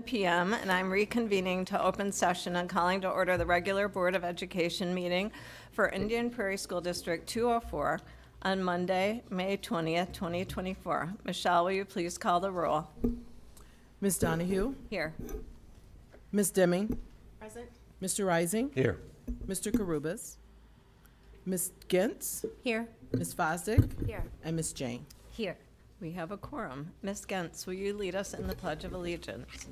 p.m. and I'm reconvening to open session and calling to order the regular Board of Education meeting for Indian Prairie School District 204 on Monday, May 20th, 2024. Michelle, will you please call the roll? Ms. Donahue? Here. Ms. Deming? Present. Mr. Rising? Here. Mr. Karubas? Ms. Gentz? Here. Ms. Fosdick? Here. And Ms. Jane? Here. We have a quorum. Ms. Gentz, will you lead us in the Pledge of Allegiance?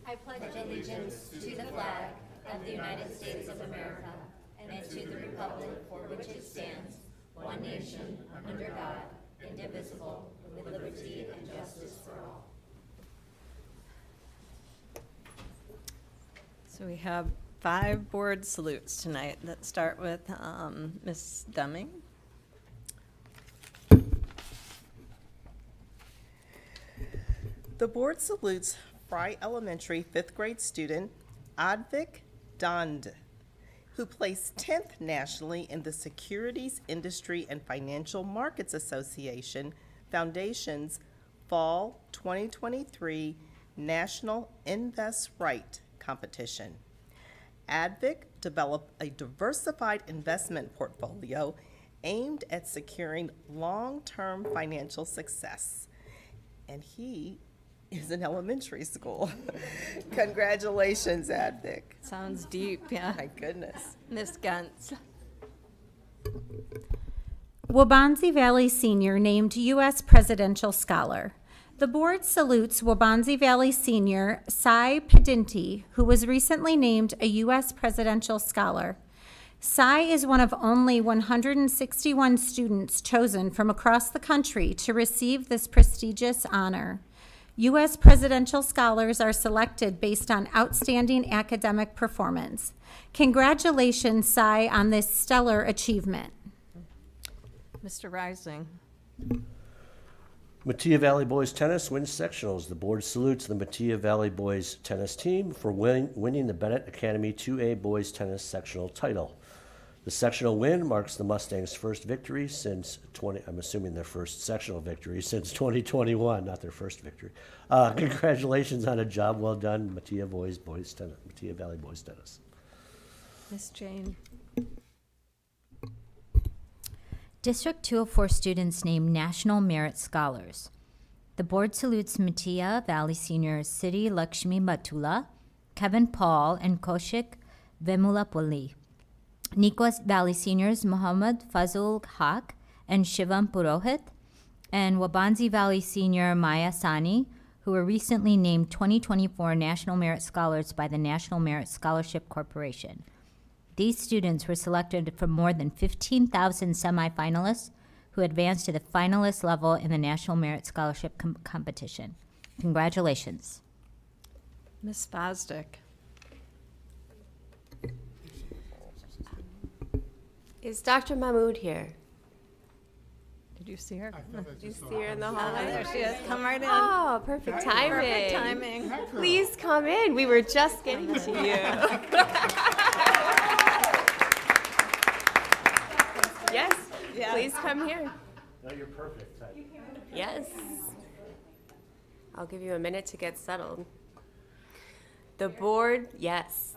I pledge allegiance to the flag of the United States of America and to the republic for which it stands, one nation, under God, indivisible, with liberty and justice for all. So we have 5 board salutes tonight that start with Ms. Deming. The board salutes Prairie Elementary 5th grade student Advic Dand, who placed 10th nationally in the Securities Industry and Financial Markets Association Foundation's Fall 2023 National Invest Right competition. Advic developed a diversified investment portfolio aimed at securing long-term financial success, and he is in elementary school. Congratulations, Advic. Sounds deep, yeah. My goodness. Ms. Gentz. Waubonsie Valley Senior named U.S. Presidential Scholar. The board salutes Waubonsie Valley Senior Cy Pedinti, who was recently named a U.S. Presidential Scholar. Cy is one of only 161 students chosen from across the country to receive this prestigious honor. U.S. Presidential Scholars are selected based on outstanding academic performance. Congratulations, Cy, on this stellar achievement. Mr. Rising. Mattia Valley Boys Tennis wins sectionals. The board salutes the Mattia Valley Boys Tennis team for winning the Bennett Academy 2A Boys Tennis sectional title. The sectional win marks the Mustangs' first victory since I'm assuming their first sectional victory since 2021, not their first victory. Congratulations on a job well done, Mattia Valley Boys Tennis. Ms. Jane. District 204 students named National Merit Scholars. The board salutes Mattia Valley Seniors Siddhi Lakshmi Matula, Kevin Paul, and Kaushik Vemulapalli. Nikwas Valley Seniors Muhammad Fazul Haq and Shivam Purohit, and Waubonsie Valley Senior Maya Sani, who were recently named 2024 National Merit Scholars by the National Merit Scholarship Corporation. These students were selected from more than 15,000 semifinalists who advanced to the finalist level in the National Merit Scholarship competition. Congratulations. Ms. Fosdick. Is Dr. Mahmood here? Did you see her? Do you see her in the Oh, hallway? there she is. Come right in. Oh, perfect timing. Perfect timing. Please come in. We were just getting to you. Yes, Yeah. please come here. No, you're perfect. Yes. I'll give you a minute to get settled. The board, yes.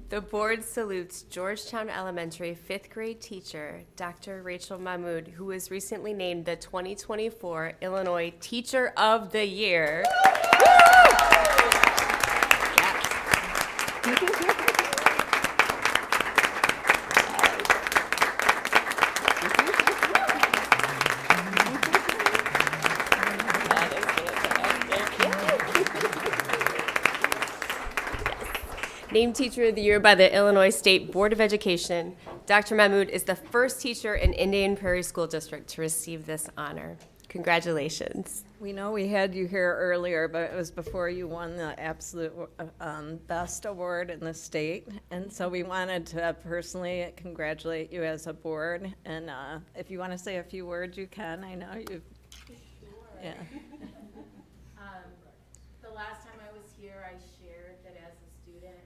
The board salutes Georgetown Elementary 5th grade teacher, Dr. Rachel Mahmood, who was recently named the 2024 Illinois Teacher of the Year. Named Teacher of the Year by the Illinois State Board of Education, Dr. Mahmood is the first teacher in Indian Prairie School District to receive this honor. Congratulations. We know we had you here earlier, but it was before you won the absolute best award in the state. And so we wanted to personally congratulate you as a board. And if you want to say a few words, you can. I know you've. Yeah. The last time I was here, I shared that as a student,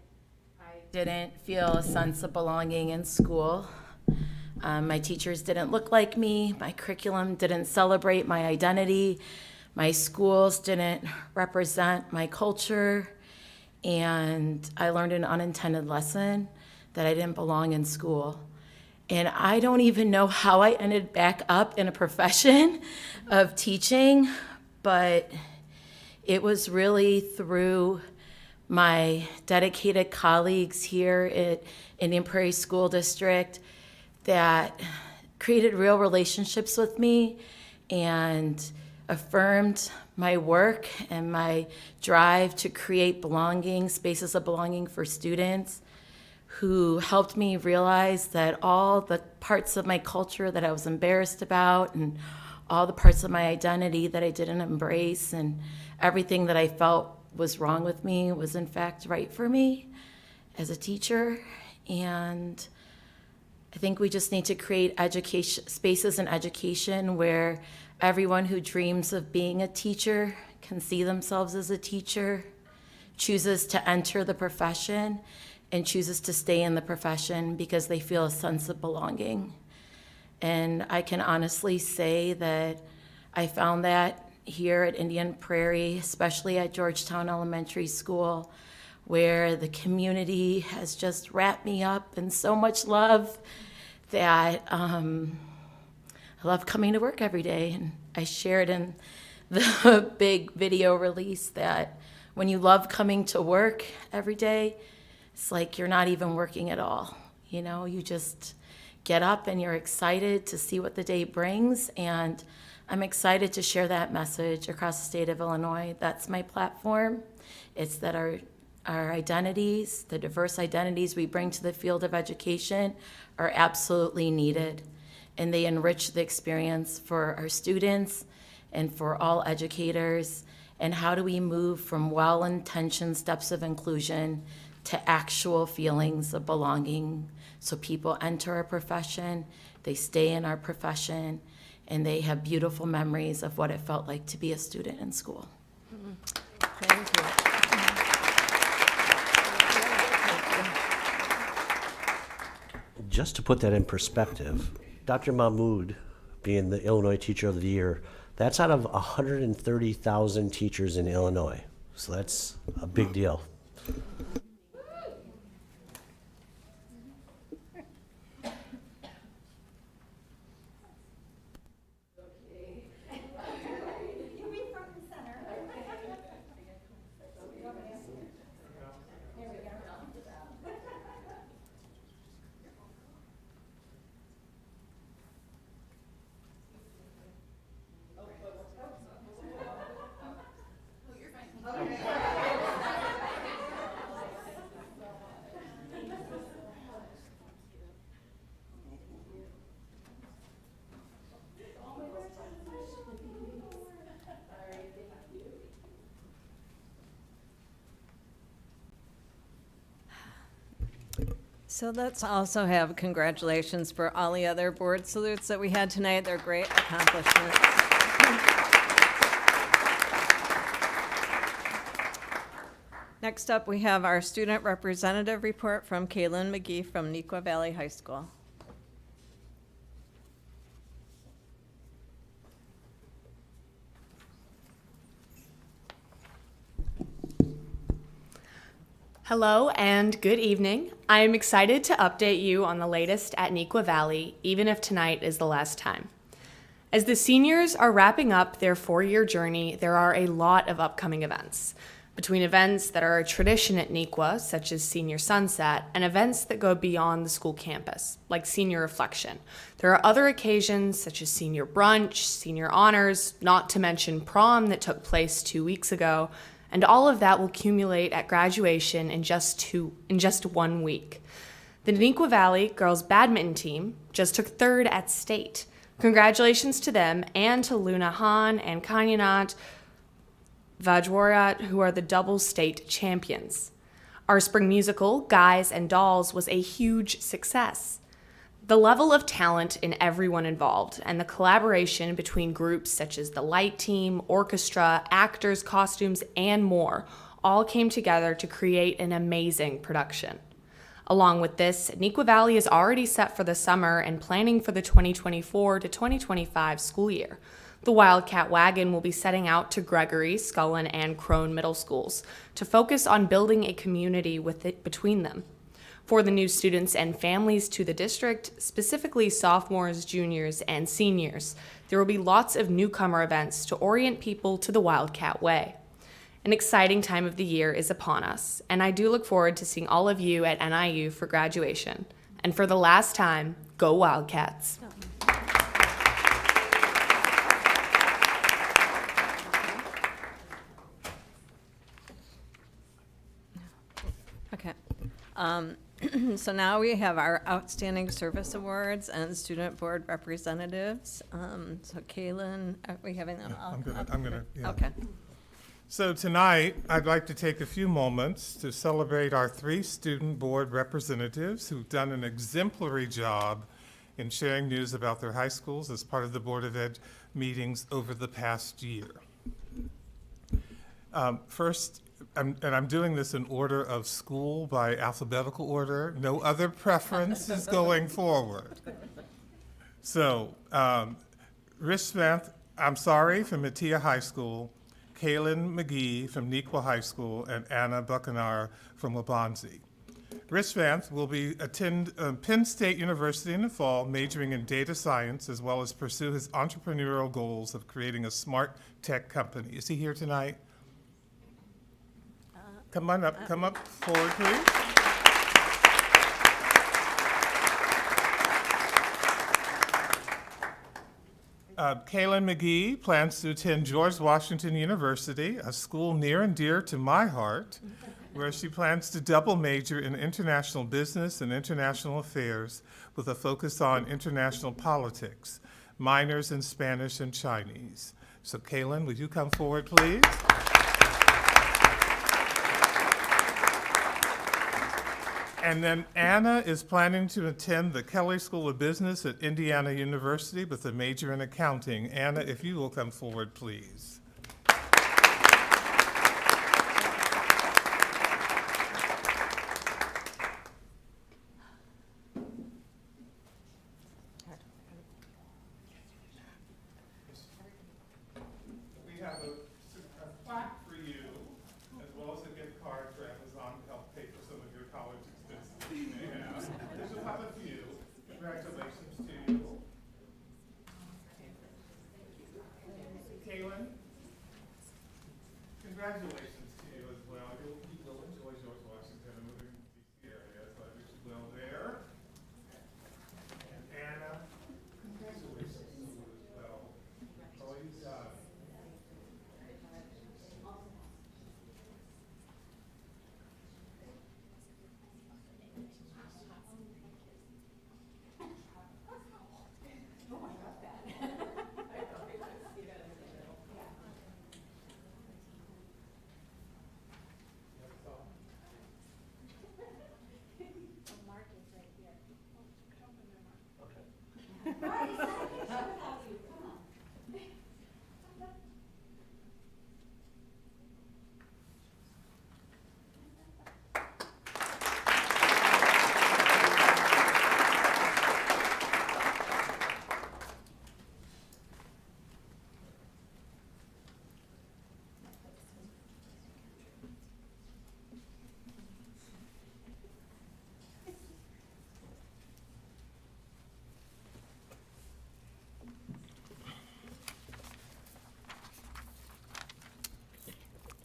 I didn't feel a sense of belonging in school. My teachers didn't look like me. My curriculum didn't celebrate my identity. My schools didn't represent my culture, and I learned an unintended lesson that I didn't belong in school. And I don't even know how I ended back up in a profession of teaching, but it was really through my dedicated colleagues here at Indian Prairie School District that created real relationships with me and affirmed my work and my drive to create belonging, spaces of belonging for students, who helped me realize that all the parts of my culture that I was embarrassed about and all the parts of my identity that I didn't embrace and everything that I felt was wrong with me was in fact right for me as a teacher. And I think we just need to create education spaces in education where everyone who dreams of being a teacher can see themselves as a teacher, chooses to enter the profession, and chooses to stay in the profession because they feel a sense of belonging. And I can honestly say that I found that here at Indian Prairie, especially at Georgetown Elementary School, where the community has just wrapped me up in so much love that I love coming to work every day. And I shared in the big video release that when you love coming to work every day, it's like you're not even working at all. You know, you just get up and you're excited to see what the day brings. And I'm excited to share that message across the state of Illinois. That's my platform. It's that our identities, the diverse identities we bring to the field of education, are absolutely needed. And they enrich the experience for our students and for all educators. And how do we move from well-intentioned steps of inclusion to actual feelings of belonging, so people enter our profession, they stay in our profession, and they have beautiful memories of what it felt like to be a student in school. Thank you. Just to put that in perspective, Dr. Mahmood being the Illinois Teacher of the Year, that's out of 130,000 teachers in Illinois. So that's a big deal. So let's also have congratulations for all the other board salutes that we had tonight. They're great accomplishments. Next up, we have our student representative report from Kaylin McGee from Neuqua Valley High School. Hello and good evening. I am excited to update you on the latest at Neuqua Valley, even if tonight is the last time. As the seniors are wrapping up their 4-year journey, there are a lot of upcoming events. Between events that are a tradition at Neuqua, such as Senior Sunset, and events that go beyond the school campus, like Senior Reflection, there are other occasions such as Senior Brunch, Senior Honors, not to mention prom that took place 2 weeks ago, and all of that will accumulate at graduation in just 1 week. The Neuqua Valley girls badminton team just took 3rd at state. Congratulations to them and to Luna Han and Kanyanat Vajwarat, who are the double state champions. Our spring musical, Guys and Dolls, was a huge success. The level of talent in everyone involved and the collaboration between groups such as the light team, orchestra, actors, costumes, and more all came together to create an amazing production. Along with this, Neuqua Valley is already set for the summer and planning for the 2024 to 2025 school year. The Wildcat Wagon will be setting out to Gregory, Scullin, and Crone middle schools to focus on building a community between them. For the new students and families to the district, specifically sophomores, juniors, and seniors, there will be lots of newcomer events to orient people to the Wildcat Way. An exciting time of the year is upon us, and I do look forward to seeing all of you at NIU for graduation. And for the last time, go Wildcats! Okay. So now we have our Outstanding Service Awards and Student Board Representatives. So Kaylin, are we having them all? I'm gonna, yeah. Okay. So tonight, I'd like to take a few moments to celebrate our 3 student board representatives who've done an exemplary job in sharing news about their high schools as part of the Board of Ed meetings over the past year. First, I'm doing this in order of school by alphabetical order. No other preference is going forward. So, Rich Smith, I'm sorry, from Matia High School, Kaylin McGee from Nequa High School, and Anna Buccanar from Waubonsie. Rich Vance will attend Penn State University in the fall, majoring in data science, as well as pursue his entrepreneurial goals of creating a smart tech company. Is he here tonight? Come on up, come up forward, please. Kaylin McGee plans to attend George Washington University, a school near and dear to my heart, where she plans to double major in international business and international affairs with a focus on international politics, minors in Spanish and Chinese. So Kaylin, would you come forward, please? And then Anna is planning to attend the Kelley School of Business at Indiana University with a major in accounting. Anna, if you will come forward, please. We have a plaque for you, as well as a gift card for Amazon to help pay for some of your college expenses that you may have. This will have a few. Congratulations to you. Kaylin, congratulations to you as well. You will enjoy George Washington and moving to the DC area, so I wish you well there. And Anna, congratulations to you as well. All you've done.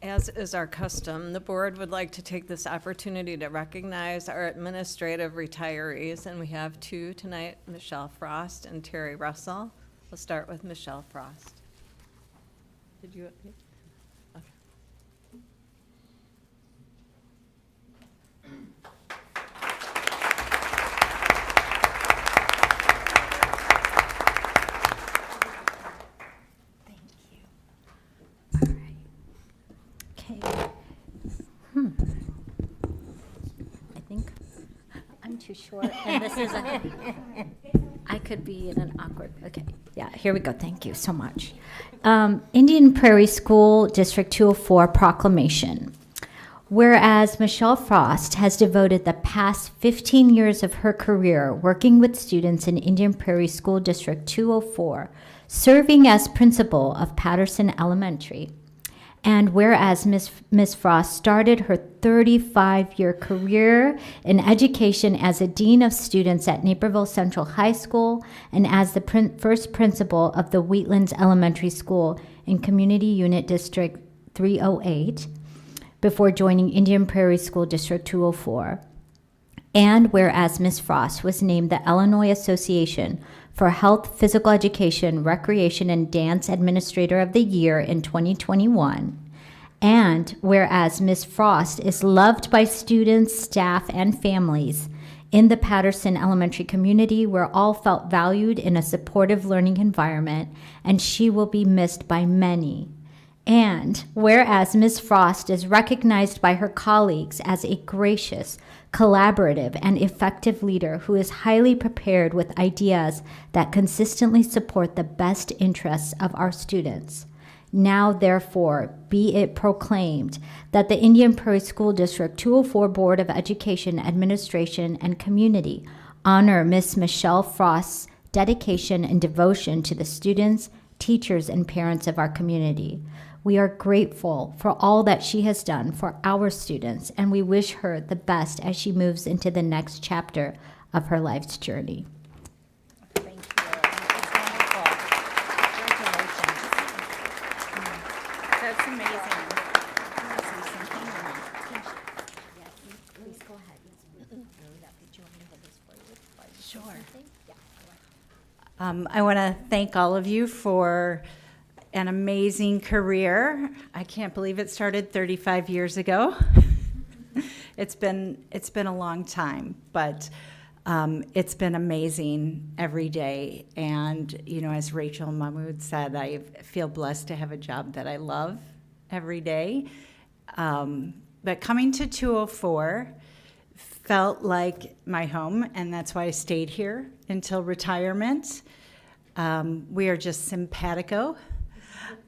As is our custom, the board would like to take this opportunity to recognize our administrative retirees, and we have 2 tonight, Michelle Frost and Terry Russell. We'll start with Michelle Frost. Did you? Okay. Okay. I think I'm too short, and this is I could be in an awkward, okay. Yeah, here we go. Thank you so much. Indian Prairie School District 204 Proclamation. Whereas Michelle Frost has devoted the past 15 years of her career working with students in Indian Prairie School District 204, serving as principal of Patterson Elementary. And whereas Ms. Frost started her 35-year career in education as a dean of students at Naperville Central High School and as the first principal of the Wheatlands Elementary School in Community Unit District 308 before joining Indian Prairie School District 204. And whereas Ms. Frost was named the Illinois Association for Health, Physical Education, Recreation, and Dance Administrator of the Year in 2021. And whereas Ms. Frost is loved by students, staff, and families in the Patterson Elementary community, where all felt valued in a supportive learning environment, and she will be missed by many. And whereas Ms. Frost is recognized by her colleagues as a gracious, collaborative, and effective leader who is highly prepared with ideas that consistently support the best interests of our students. Now, therefore, be it proclaimed that the Indian Prairie School District 204 Board of Education, Administration, and Community honor Ms. Michelle Frost's dedication and devotion to the students, teachers, and parents of our community. We are grateful for all that she has done for our students, and we wish her the best as she moves into the next chapter of her life's journey. Thank you. That's wonderful. Congratulations. That's amazing. Please go ahead. Do you want me to hold this for you? Sure. Yeah. I want to thank all of you for an amazing career. I can't believe it started 35 years ago. It's been a long time, but it's been amazing every day. And you know, as Rachel Mahmood said, I feel blessed to have a job that I love every day. But coming to 204 felt like my home, and that's why I stayed here until retirement. We are just simpatico.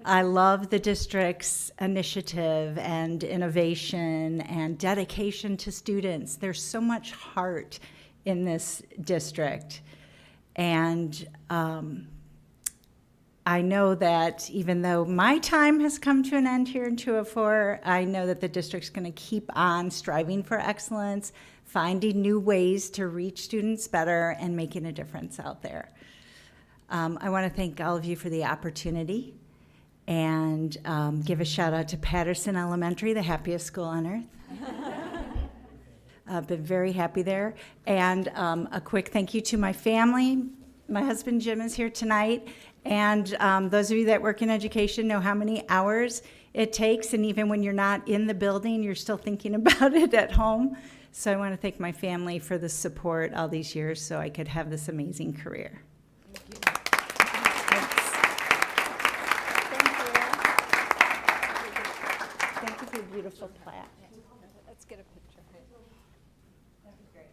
I love the district's initiative and innovation and dedication to students. There's so much heart in this district. And I know that even though my time has come to an end here in 204, I know that the district's going to keep on striving for excellence, finding new ways to reach students better, and making a difference out there. I want to thank all of you for the opportunity and give a shout out to Patterson Elementary, the happiest school on earth. I've been very happy there. And a quick thank you to my family. My husband Jim is here tonight. And those of you that work in education know how many hours it takes. And even when you're not in the building, you're still thinking about it at home. So I want to thank my family for the support all these years so I could have this amazing career. Thank you for your beautiful plaque. Let's get a picture. That'd be great.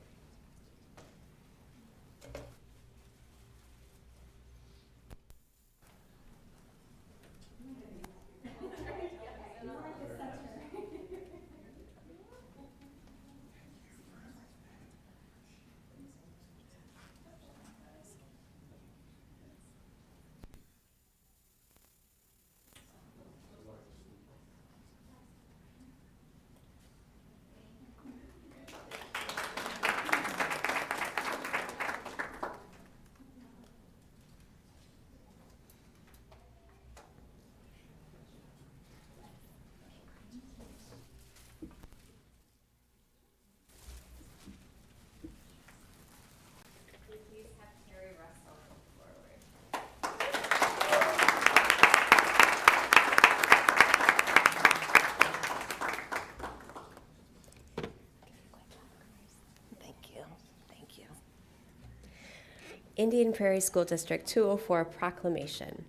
Indian Prairie School District 204 Proclamation.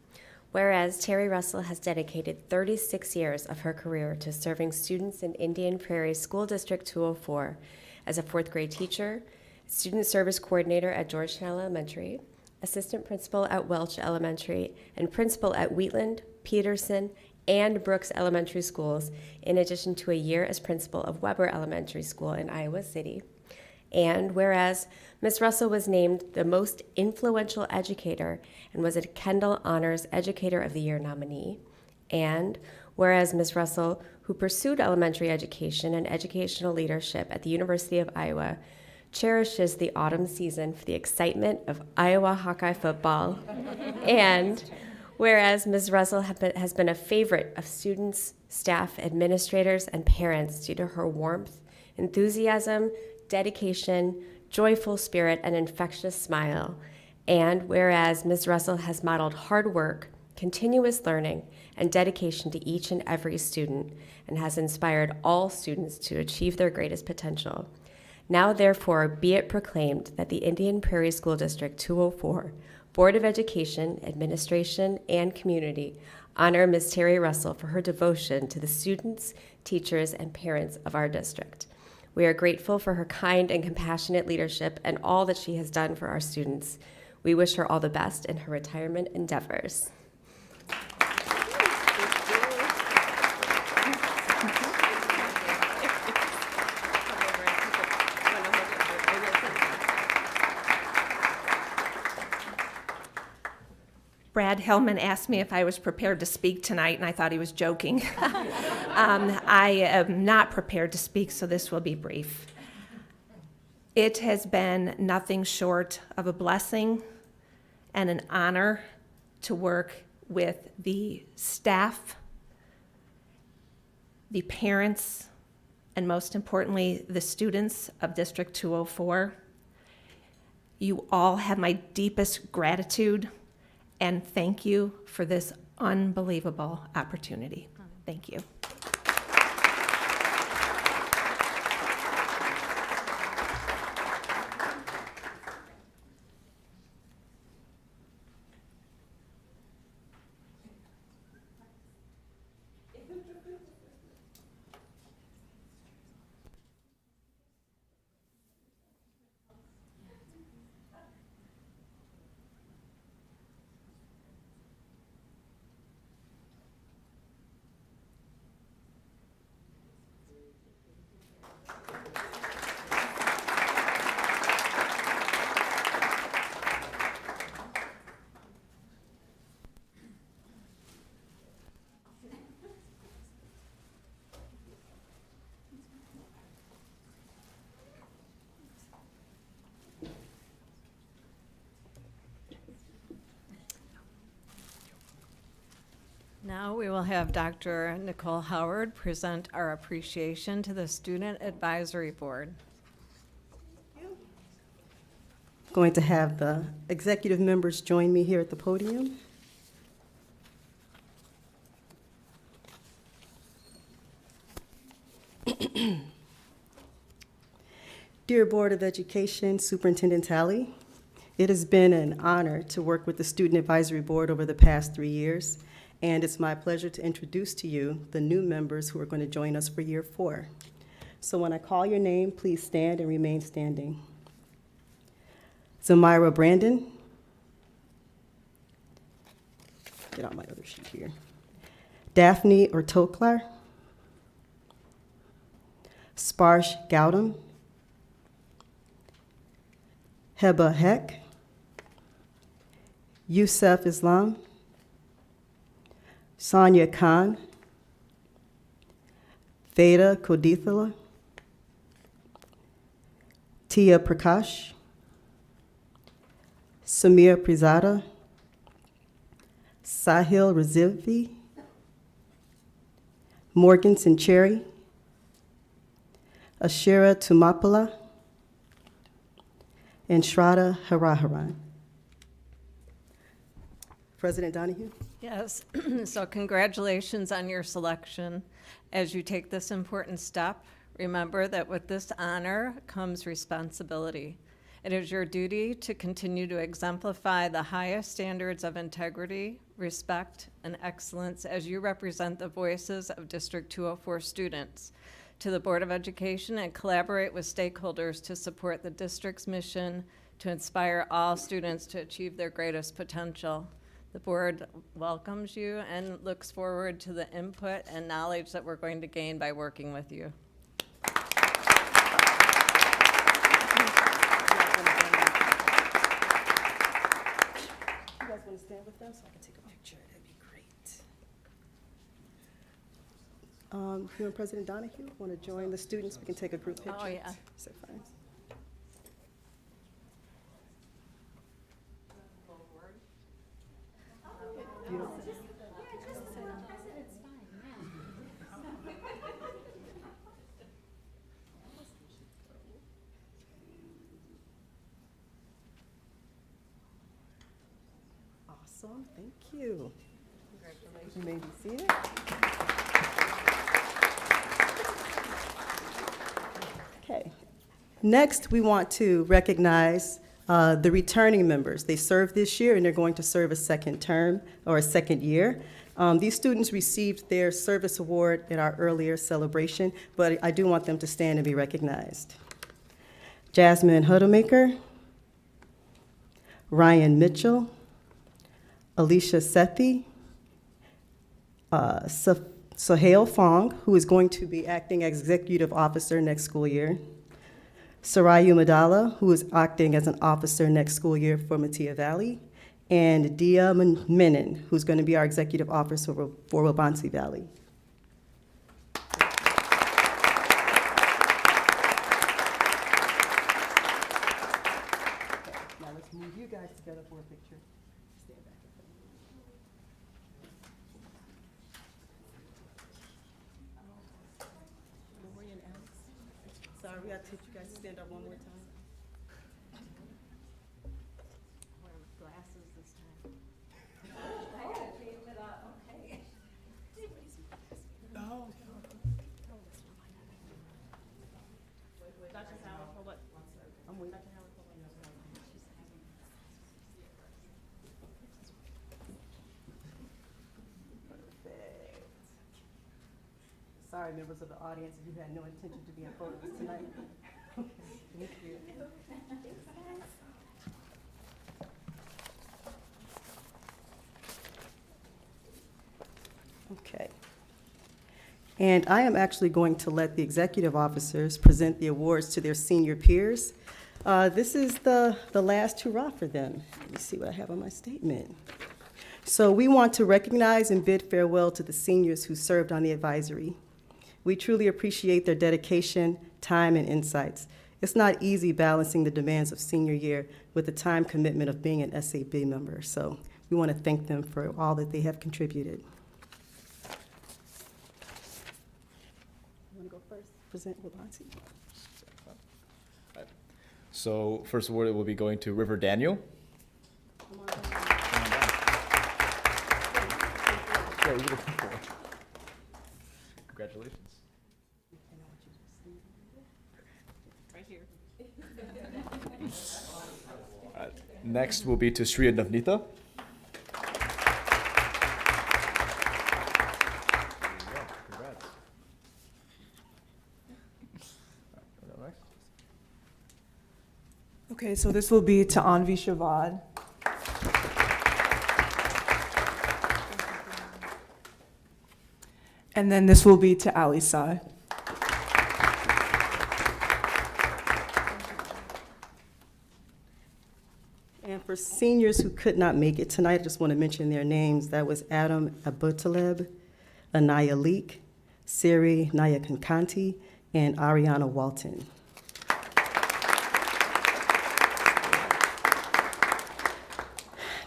Whereas Terry Russell has dedicated 36 years of her career to serving students in Indian Prairie School District 204 as a fourth grade teacher, student service coordinator at Georgetown Elementary, assistant principal at Welch Elementary, and principal at Wheatland, Peterson, and Brooks Elementary Schools, in addition to a year as principal of Weber Elementary School in Iowa City. And whereas Ms. Russell was named the most influential educator and was a Kendall Honors Educator of the Year nominee. And whereas Ms. Russell, who pursued elementary education and educational leadership at the University of Iowa, cherishes the autumn season for the excitement of Iowa Hawkeye football. And whereas Ms. Russell has been a favorite of students, staff, administrators, and parents due to her warmth, enthusiasm, dedication, joyful spirit, and infectious smile. And whereas Ms. Russell has modeled hard work, continuous learning, and dedication to each and every student, and has inspired all students to achieve their greatest potential. Now, therefore, be it proclaimed that the Indian Prairie School District 204 Board of Education, Administration, and Community honor Ms. Terry Russell for her devotion to the students, teachers, and parents of our district. We are grateful for her kind and compassionate leadership and all that she has done for our students. We wish her all the best in her retirement endeavors. Brad Hellman asked me if I was prepared to speak tonight, and I thought he was joking. I am not prepared to speak, so this will be brief. It has been nothing short of a blessing and an honor to work with the staff, the parents, and most importantly, the students of District 204. You all have my deepest gratitude, and thank you for this unbelievable opportunity. Thank you. Now we will have Dr. Nicole Howard present our appreciation to the Student Advisory Board. Going to have the executive members join me here at the podium. Dear Board of Education, Superintendent Talley, it has been an honor to work with the Student Advisory Board over the past 3 years, and it's my pleasure to introduce to you the new members who are going to join us for year 4. So when I call your name, please stand and remain standing. Zamira Brandon. Get out my other sheet here. Daphne Ortoklar. Sparsh Gautam. Heba Heck. Youssef Islam. Sonia Khan. Veda Kodithala. Tia Prakash. Samir Prizada. Sahil Razilvi. Morgan Sincheri. Ashira Tumapala. And Shraddha Haraharan. President Donahue? Yes, so congratulations on your selection. As you take this important step, remember that with this honor comes responsibility. It is your duty to continue to exemplify the highest standards of integrity, respect, and excellence as you represent the voices of District 204 students to the Board of Education and collaborate with stakeholders to support the district's mission to inspire all students to achieve their greatest potential. The board welcomes you and looks forward to the input and knowledge that we're going to gain by working with you. want to stand with them so I can take a picture? That'd be great. You and President Donahue want to join the students? We can take a group picture. Oh, yeah. Is that fine? Beautiful. Awesome, thank you. Congratulations. You may be seated. Okay. Next, we want to recognize the returning members. They served this year and they're going to serve a second term or a second year. These students received their service award at our earlier celebration, but I do want them to stand and be recognized. Jasmine Huddlemaker, Ryan Mitchell, Alicia Sethi, Sohail Fong, who is going to be acting as executive officer next school year, Sarayu Madala, who is acting as an officer next school year for Metea Valley, and Dia Menon, who's going to be our executive officer for Wabansi Valley. Now let's move you guys together for a picture. Stand back. Sorry, we gotta teach you guys to stand up one more time. Wear glasses this time. I'm waiting. Perfect. Sorry, members of the audience, if you had no intention to be in photos tonight. Okay, thank you. Okay. And I am actually going to let the executive officers present the awards to their senior peers. This is the last hurrah for them. Let me see what I have on my statement. So we want to recognize and bid farewell to the seniors who served on the advisory. We truly appreciate their dedication, time, and insights. It's not easy balancing the demands of senior year with the time commitment of being an SAB member. So we want to thank them for all that they have contributed. Want to go first? Present Wabansi. So first award will be going to River Daniel. Congratulations. Right here. Next will be to Sri Navnitha. Congrats. Okay, so this will be to Anvi Shavad. And then this will be to Ali Sai. And for seniors who could not make it tonight, I just want to mention their names. That was Adam Abutaleb, Anaya Leek, Siri Nayakankanti, and Ariana Walton.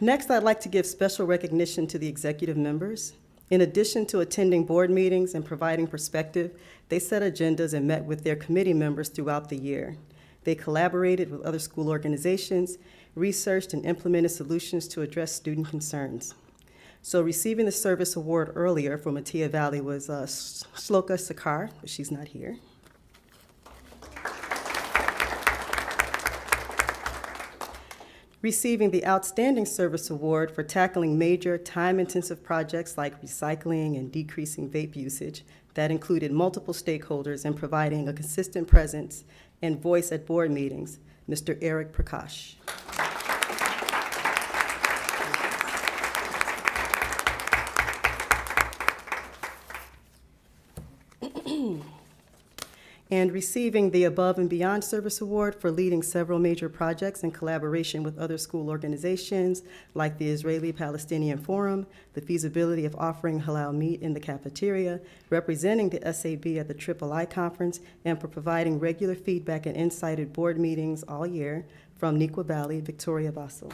Next, I'd like to give special recognition to the executive members. In addition to attending board meetings and providing perspective, they set agendas and met with their committee members throughout the year. They collaborated with other school organizations, researched and implemented solutions to address student concerns. So receiving the service award earlier for Metea Valley was Shloka Sakar, but she's not here. Receiving the Outstanding Service Award for tackling major time-intensive projects like recycling and decreasing vape usage that included multiple stakeholders and providing a consistent presence and voice at board meetings, Mr. Eric Prakash. and receiving the Above and Beyond Service Award for leading several major projects in collaboration with other school organizations like the Israeli-Palestinian Forum, the feasibility of offering halal meat in the cafeteria, representing the SAB at the III Conference, and for providing regular feedback and insight at board meetings all year from Neuqua Valley, Victoria Vassell.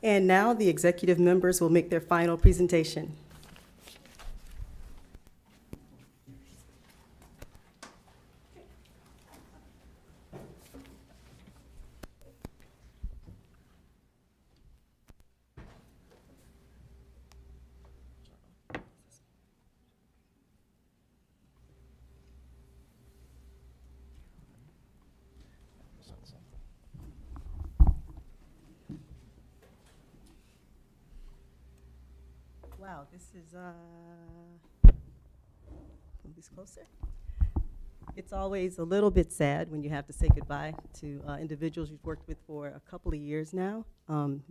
And now the executive members will make their final presentation. Wow, this is, move this closer. It's always a little bit sad when you have to say goodbye to individuals you've worked with for a couple of years now.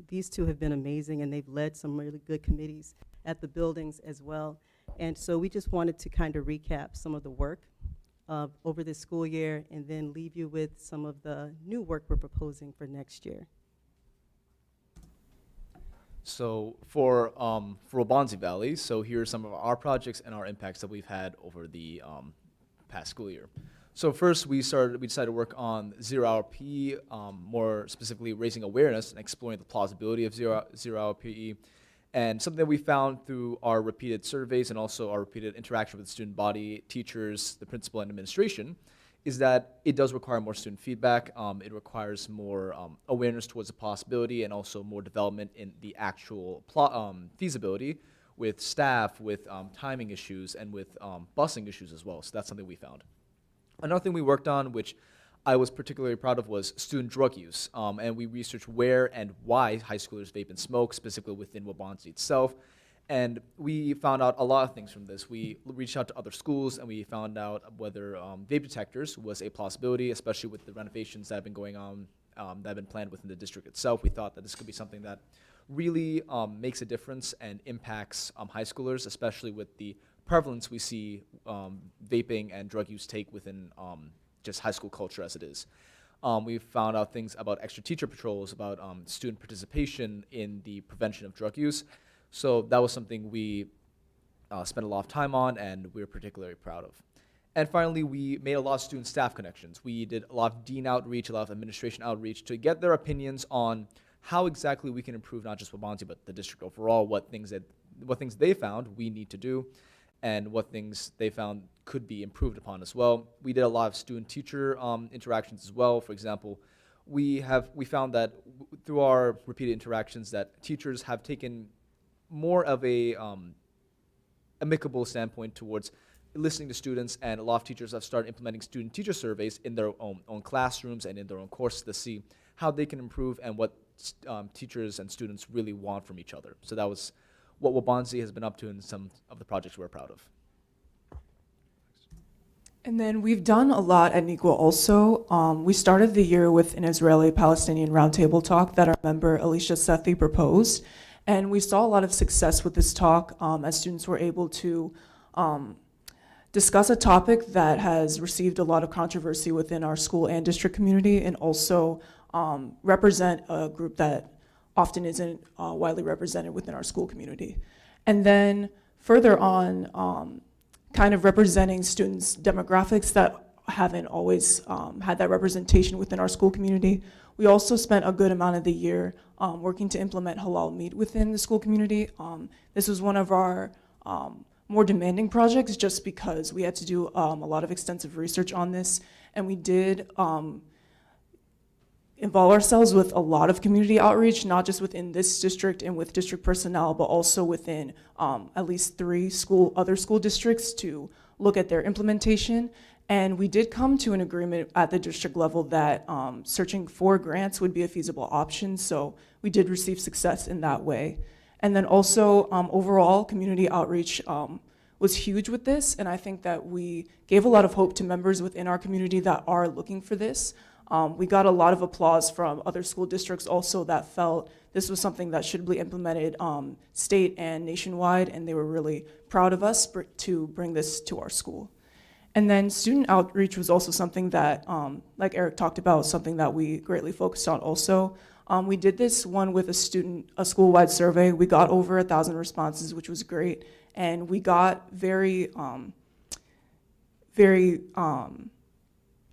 These two have been amazing, and they've led some really good committees at the buildings as well. And so we just wanted to kind of recap some of the work over this school year and then leave you with some of the new work we're proposing for next year. So for Waubonsie Valley, so here are some of our projects and our impacts that we've had over the past school year. So first, we decided to work on zero-hour PE, more specifically raising awareness and exploring the plausibility of zero-hour PE. And something that we found through our repeated surveys and also our repeated interaction with the student body, teachers, the principal, and administration is that it does require more student feedback. It requires more awareness towards the possibility and also more development in the actual feasibility with staff, with timing issues, and with busing issues as well. So that's something we found. Another thing we worked on, which I was particularly proud of, was student drug use. And we researched where and why high schoolers vape and smoke, specifically within Waubonsie itself. And we found out a lot of things from this. We reached out to other schools, and we found out whether vape detectors was a possibility, especially with the renovations that have been going on, that have been planned within the district itself. We thought that this could be something that really makes a difference and impacts high schoolers, especially with the prevalence we see vaping and drug use take within just high school culture as it is. We found out things about extra teacher patrols, about student participation in the prevention of drug use. So that was something we spent a lot of time on and we were particularly proud of. And finally, we made a lot of student staff connections. We did a lot of dean outreach, a lot of administration outreach to get their opinions on how exactly we can improve not just Waubonsie, but the district overall, what things they found we need to do, and what things they found could be improved upon as well. We did a lot of student-teacher interactions as well. For example, we found that through our repeated interactions that teachers have taken more of a amicable standpoint towards listening to students, and a lot of teachers have started implementing student-teacher surveys in their own classrooms and in their own courses to see how they can improve and what teachers and students really want from each other. So that was what Waubonsie has been up to in some of the projects we're proud of. And then we've done a lot at Neuqua also. We started the year with an Israeli-Palestinian roundtable talk that our member Alicia Sethi proposed. And we saw a lot of success with this talk as students were able to discuss a topic that has received a lot of controversy within our school and district community, and also represent a group that often isn't widely represented within our school community. And then further on, kind of representing students' demographics that haven't always had that representation within our school community. We also spent a good amount of the year working to implement halal meat within the school community. This was one of our more demanding projects just because we had to do a lot of extensive research on this, and we did involve ourselves with a lot of community outreach, not just within this district and with district personnel, but also within at least 3 other school districts to look at their implementation. And we did come to an agreement at the district level that searching for grants would be a feasible option, so we did receive success in that way. And then also, overall, community outreach was huge with this, and I think that we gave a lot of hope to members within our community that are looking for this. We got a lot of applause from other school districts also that felt this was something that should be implemented state and nationwide, and they were really proud of us to bring this to our school. And then student outreach was also something that, like Eric talked about, something that we greatly focused on also. We did this one with a school-wide survey. We got over 1,000 responses, which was great, and we got very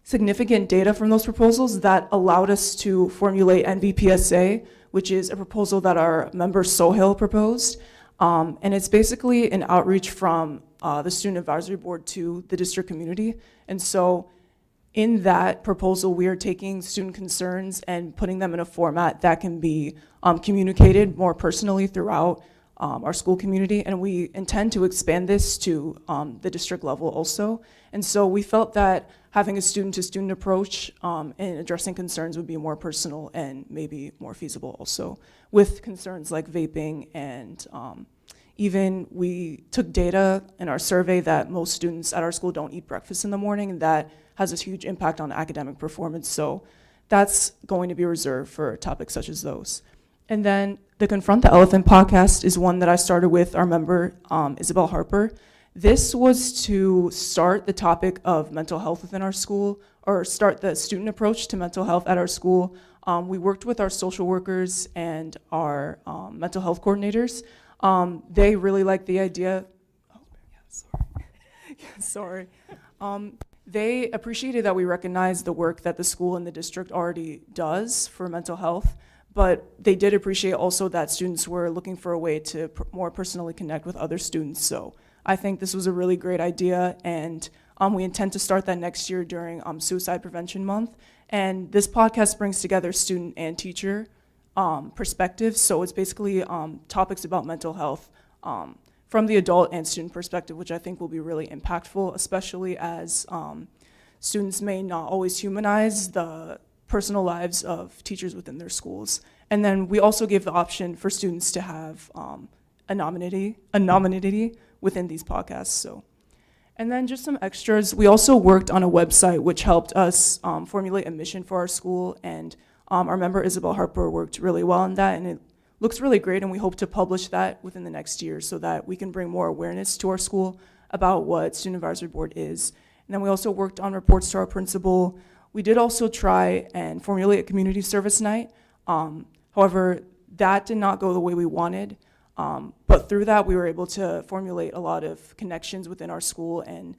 significant data from those proposals that allowed us to formulate NVPSA, which is a proposal that our member Sohail proposed. And it's basically an outreach from the Student Advisory Board to the district community. And so in that proposal, we are taking student concerns and putting them in a format that can be communicated more personally throughout our school community. And we intend to expand this to the district level also. And so we felt that having a student-to-student approach in addressing concerns would be more personal and maybe more feasible also, with concerns like vaping. And even we took data in our survey that most students at our school don't eat breakfast in the morning, and that has a huge impact on academic performance. So that's going to be reserved for topics such as those. And then the Confront the Elephant podcast is one that I started with our member, Isabel Harper. This was to start the topic of mental health within our school, or start the student approach to mental health at our school. We worked with our social workers and our mental health coordinators. They really liked the idea. Sorry. They appreciated that we recognized the work that the school and the district already does for mental health, but they did appreciate also that students were looking for a way to more personally connect with other students. So I think this was a really great idea, and we intend to start that next year during Suicide Prevention Month. And this podcast brings together student and teacher perspectives, so it's basically topics about mental health from the adult and student perspective, which I think will be really impactful, especially as students may not always humanize the personal lives of teachers within their schools. And then we also gave the option for students to have anonymity within these podcasts. So, and then just some extras. We also worked on a website which helped us formulate a mission for our school, and our member Isabel Harper worked really well on that, and it looks really great, and we hope to publish that within the next year so that we can bring more awareness to our school about what Student Advisory Board is. And then we also worked on reports to our principal. We did also try and formulate a community service night. However, that did not go the way we wanted. But through that, we were able to formulate a lot of connections within our school and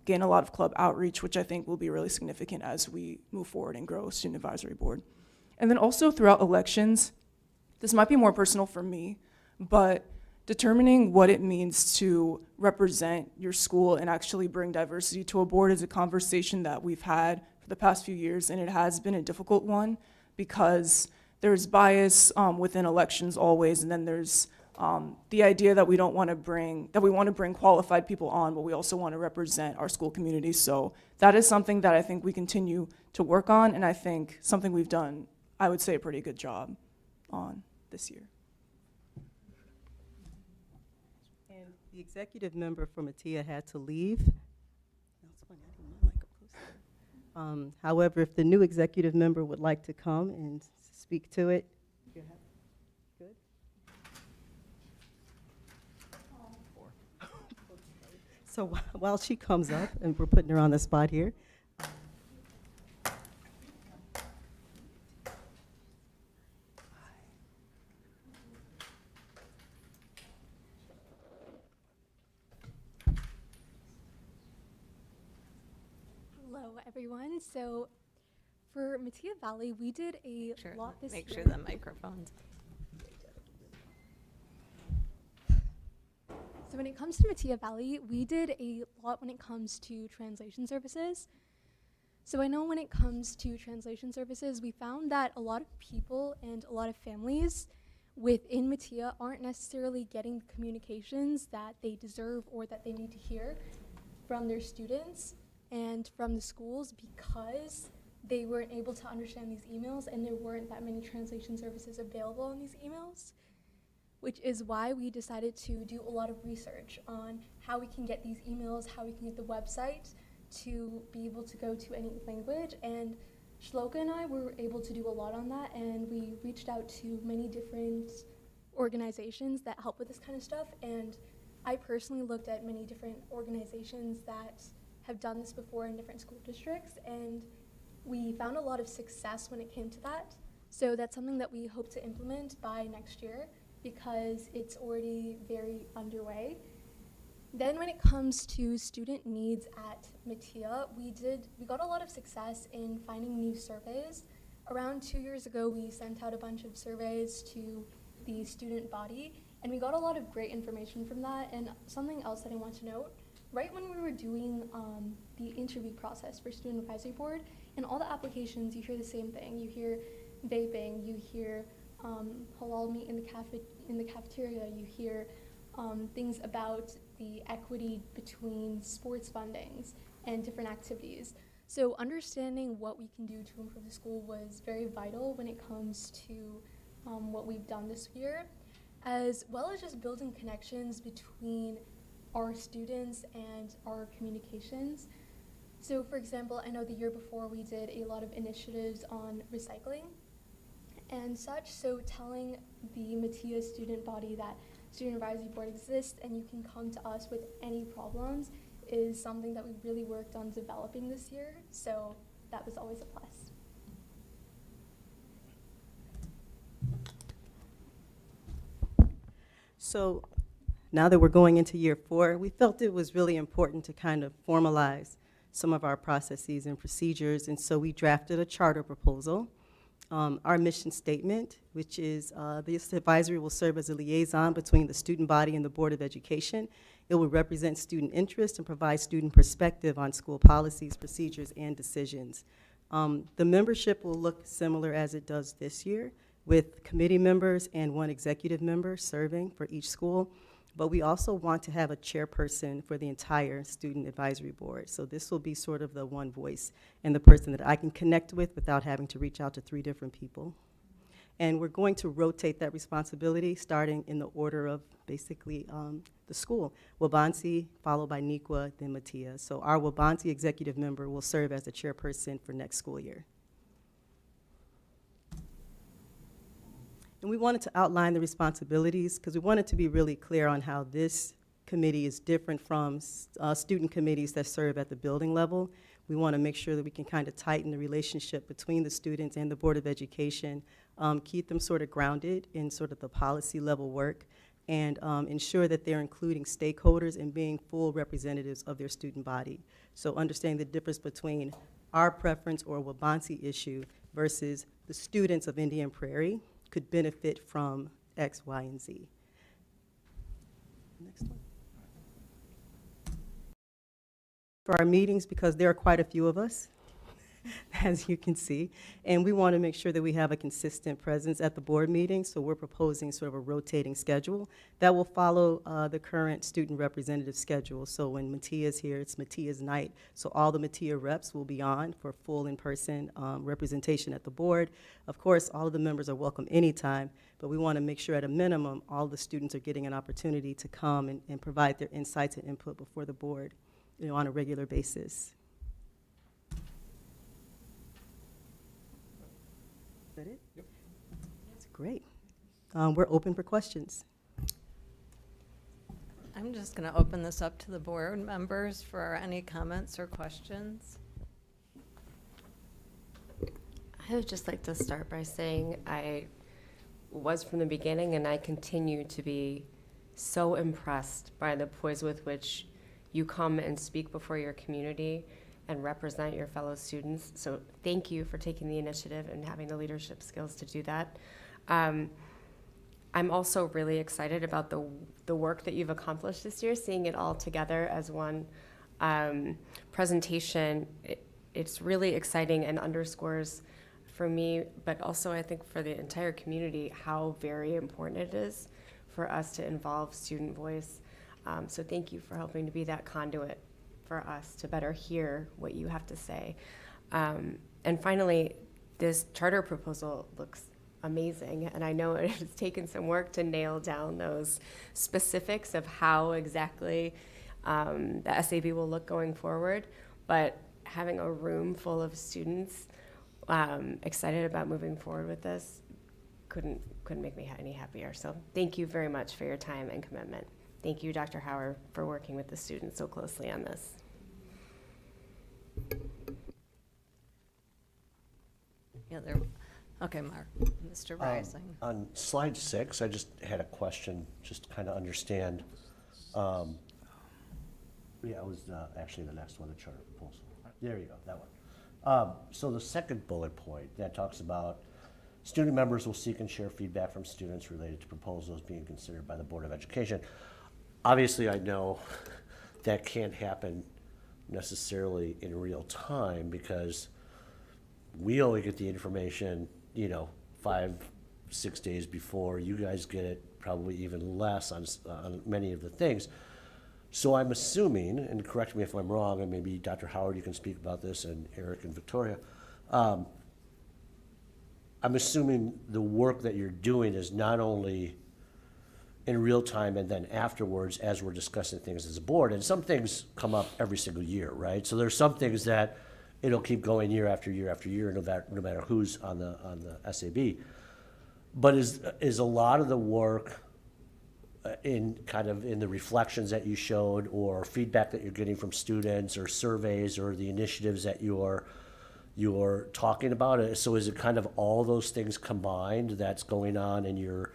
gain a lot of club outreach, which I think will be really significant as we move forward and grow Student Advisory Board. And then also throughout elections, this might be more personal for me, but determining what it means to represent your school and actually bring diversity to a board is a conversation that we've had for the past few years, and it has been a difficult one because there's bias within elections always, and then there's the idea that we want to bring qualified people on, but we also want to represent our school community. So that is something that I think we continue to work on, and I think something we've done, I would say, a pretty good job on this year. And the executive member for Mattia had to leave. That's funny, I didn't know my mic up close. However, if the new executive member would like to come and speak to it. Good. So while she comes up, and we're putting her on the spot here. Hello, everyone. So for Mattia Valley, we did a lot this Make year. sure the microphone's. So when it comes to Mattia Valley, we did a lot when it comes to translation services. So I know when it comes to translation services, we found that a lot of people and a lot of families within Mattia aren't necessarily getting the communications that they deserve or that they need to hear from their students and from the schools because they weren't able to understand these emails and there weren't that many translation services available on these emails, which is why we decided to do a lot of research on how we can get these emails, how we can get the website to be able to go to any language. And Shloka and I were able to do a lot on that, and we reached out to many different organizations that help with this kind of stuff. And I personally looked at many different organizations that have done this before in different school districts, and we found a lot of success when it came to that. So that's something that we hope to implement by next year because it's already very underway. Then when it comes to student needs at Mattia, we got a lot of success in finding new surveys. Around 2 years ago, we sent out a bunch of surveys to the student body, and we got a lot of great information from that. And something else that I want to note, right when we were doing the interview process for Student Advisory Board, in all the applications, you hear the same thing. You hear vaping, you hear halal meat in the cafeteria, you hear things about the equity between sports fundings and different activities. So understanding what we can do to improve the school was very vital when it comes to what we've done this year, as well as just building connections between our students and our communications. So for example, I know the year before we did a lot of initiatives on recycling and such, so telling the Mattia student body that Student Advisory Board exists and you can come to us with any problems is something that we really worked on developing this year, so that was always a plus. So now that we're going into year 4, we felt it was really important to kind of formalize some of our processes and procedures, and so we drafted a charter proposal. Our mission statement, which is this advisory will serve as a liaison between the student body and the Board of Education. It will represent student interest and provide student perspective on school policies, procedures, and decisions. The membership will look similar as it does this year, with committee members and 1 executive member serving for each school. But we also want to have a chairperson for the entire Student Advisory Board. So this will be sort of the one voice and the person that I can connect with without having to reach out to 3 different people. And we're going to rotate that responsibility starting in the order of basically the school. Wabansi, followed by Nikwa, then Mattia. So our Wabansi executive member will serve as the chairperson for next school year. And we wanted to outline the responsibilities because we wanted to be really clear on how this committee is different from student committees that serve at the building level. We want to make sure that we can kind of tighten the relationship between the students and the Board of Education, keep them sort of grounded in sort of the policy level work, and ensure that they're including stakeholders and being full representatives of their student body. So understanding the difference between our preference or Wabansi issue versus the students of Indian Prairie could benefit from X, Y, and Z. Next one. For our meetings, because there are quite a few of us, as you can see, and we want to make sure that we have a consistent presence at the board meeting, so we're proposing sort of a rotating schedule that will follow the current student representative schedule. So when Mattia is here, it's Mattia's night, so all the Mattia reps will be on for full in-person representation at the board. Of course, all of the members are welcome anytime, but we want to make sure at a minimum all the students are getting an opportunity to come and provide their insights and input before the board, on a regular basis. Is that it? Yep. That's great. We're open for questions. I'm just going to open this up to the board members for any comments or questions. I would just like to start by saying I was from the beginning and I continue to be so impressed by the poise with which you come and speak before your community and represent your fellow students. So thank you for taking the initiative and having the leadership skills to do that. I'm also really excited about the work that you've accomplished this year, seeing it all together as one presentation. It's really exciting and underscores for me, but also I think for the entire community, how very important it is for us to involve student voice. So thank you for helping to be that conduit for us to better hear what you have to say. And finally, this charter proposal looks amazing, and I know it has taken some work to nail down those specifics of how exactly the SAB will look going forward, but having a room full of students excited about moving forward with this couldn't make me any happier. So thank you very much for your time and commitment. Thank you, Dr. Howard, for working with the students so closely on this. Yeah, okay, Mark, Mr. Rising. On slide 6, I just had a question, just to kind of understand. Yeah, it was actually the next one, the charter proposal. There you go, that one. So the second bullet point, that talks about student members will seek and share feedback from students related to proposals being considered by the Board of Education. Obviously, I know that can't happen necessarily in real time because we only get the information, 5-6 days before. You guys get it probably even less on many of the things. So I'm assuming, and correct me if I'm wrong, and maybe Dr. Howard, you can speak about this, and Eric and Victoria, I'm assuming the work that you're doing is not only in real time and then afterwards as we're discussing things as a board. And some things come up every single year, right? So there's some things that it'll keep going year after year after year, no matter who's on the SAB. But is a lot of the work in the reflections that you showed, or feedback that you're getting from students, or surveys, or the initiatives that you're talking about? So is it kind of all those things combined that's going on in your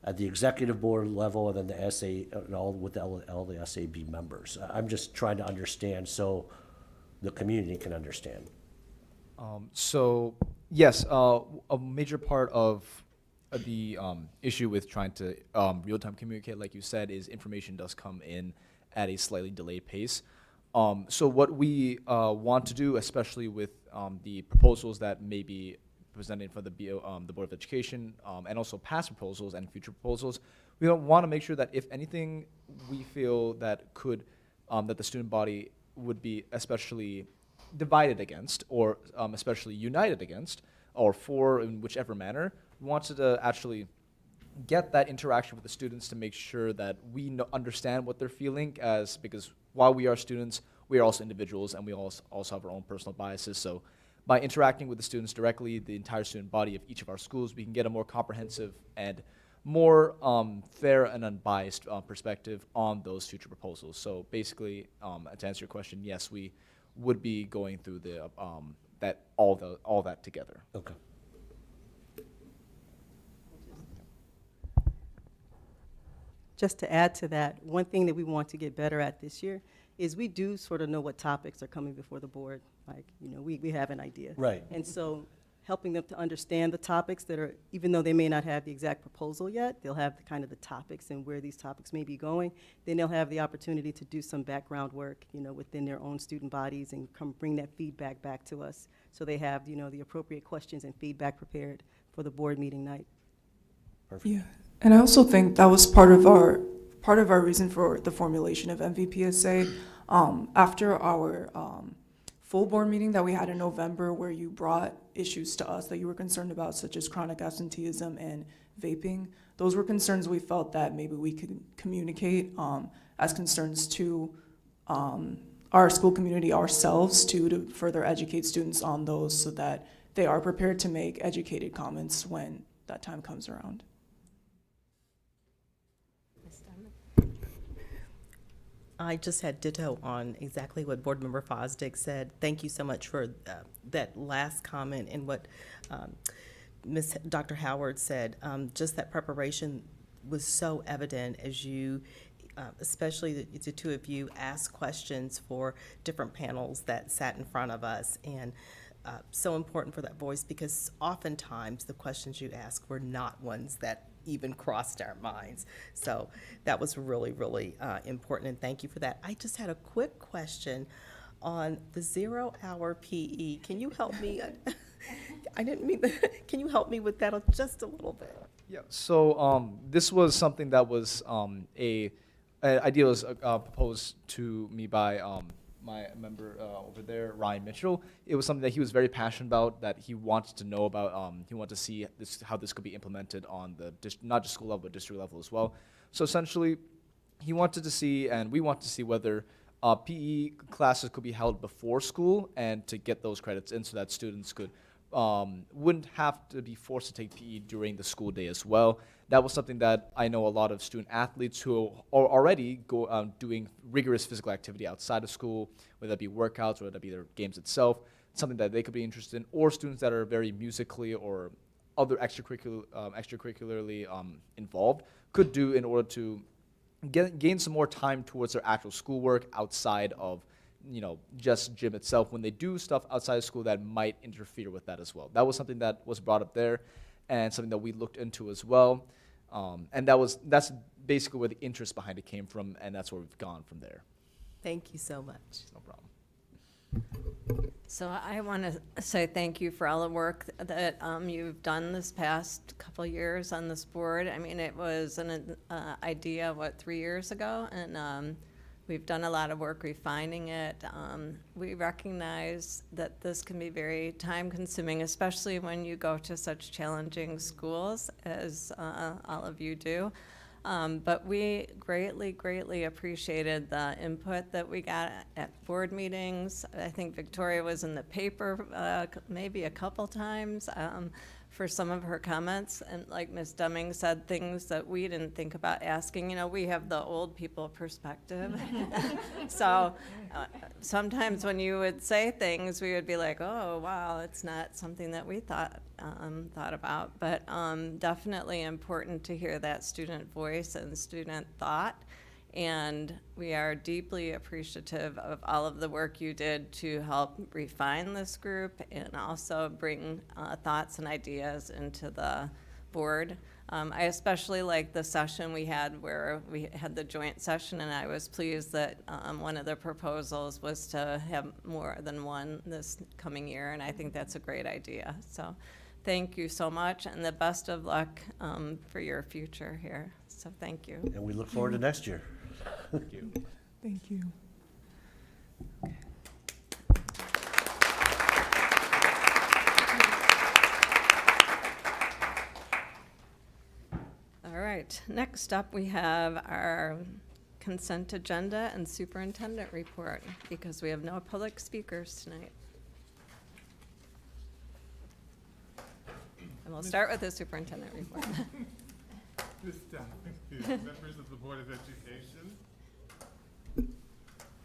at the executive board level, and then the SA and all the SAB members? I'm just trying to understand so the community can understand. So yes, a major part of the issue with trying to real-time communicate, like you said, is information does come in at a slightly delayed pace. So what we want to do, especially with the proposals that may be presented for the Board of Education, and also past proposals and future proposals, we don't want to make sure that if anything we feel that could, that the student body would be especially divided against, or especially united against, or for, in whichever manner, we wanted to actually get that interaction with the students to make sure that we understand what they're feeling, because while we are students, we are also individuals, and we also have our own personal biases. So by interacting with the students directly, the entire student body of each of our schools, we can get a more comprehensive and more fair and unbiased perspective on those future proposals. So basically, to answer your question, yes, we would be going through the all that together. Okay. Just to add to that, one thing that we want to get better at this year is we do sort of know what topics are coming before the board. Like, we have an idea. Right. And so helping them to understand the topics that are, even though they may not have the exact proposal yet, they'll have the topics and where these topics may be going. Then they'll have the opportunity to do some background work, within their own student bodies, and come bring that feedback back to us. So they have, the appropriate questions and feedback prepared for the board meeting night. Perfect. Yeah, and I also think that was part of our reason for the formulation of MVPSA. After our full board meeting that we had in November, where you brought issues to us that you were concerned about, such as chronic absenteeism and vaping, those were concerns we felt that maybe we could communicate as concerns to our school community ourselves, to further educate students on those, so that they are prepared to make educated comments when that time comes around. I just had ditto on exactly what Board Member Fosdick said. Thank you so much for that last comment, and what Dr. Howard said. Just that preparation was so evident as you especially the two of you asked questions for different panels that sat in front of us, and so important for that voice, because oftentimes the questions you asked were not ones that even crossed our minds. So that was really, really important, and thank you for that. I just had a quick question on the 0-hour PE. Can you help me? I didn't mean that. Can you help me with that just a little bit? Yeah. So this was something that was a idea was proposed to me by my member over there, Ryan Mitchell. It was something that he was very passionate about, that he wanted to know about. He wanted to see how this could be implemented on the not just school level, but district level as well. So essentially, he wanted to see, and we wanted to see whether PE classes could be held before school, and to get those credits in so that students could wouldn't have to be forced to take PE during the school day as well. That was something that I know a lot of student athletes who are already doing rigorous physical activity outside of school, whether that be workouts, whether that be their games itself, something that they could be interested in, or students that are very musically or other extracurricularly involved could do in order to gain some more time towards their actual schoolwork outside of just gym itself, when they do stuff outside of school that might interfere with that as well. That was something that was brought up there, and something that we looked into as well. And that's basically where the interest behind it came from, and that's where we've gone from there. Thank you so much. No problem. So I want to say thank you for all the work that you've done this past couple years on this board. I mean, it was an idea, 3 years ago, and we've done a lot of work refining it. We recognize that this can be very time-consuming, especially when you go to such challenging schools as all of you do. But we greatly appreciated the input that we got at board meetings. I think Victoria was in the paper maybe a couple times for some of her comments. And like Ms. Dumming said, things that we didn't think about asking. We have the old people perspective. So sometimes when you would say things, we would be like, oh, wow, it's not something that we thought about. But definitely important to hear that student voice and student thought. And we are deeply appreciative of all of the work you did to help refine this group and also bring thoughts and ideas into the board. I especially like the session we had where we had the joint session, and I was pleased that one of the proposals was to have more than one this coming year, and I think that's a great idea. So thank you so much, and the best of luck for your future here. So thank you. And we look forward to next year. Thank you. Thank you. All right, next up we have our consent agenda and superintendent report, because we have no public speakers tonight. And we'll start with the superintendent report. Members of the Board of Education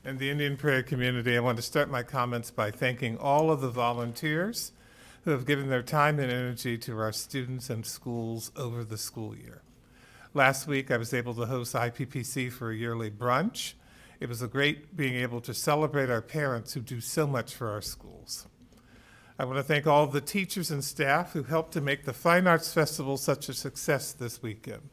and the Indian Prairie community, I want to start my comments by thanking all of the volunteers who have given their time and energy to our students and schools over the school year. Last week, I was able to host IPPC for a yearly brunch. It was great being able to celebrate our parents who do so much for our schools. I want to thank all the teachers and staff who helped to make the Fine Arts Festival such a success this weekend.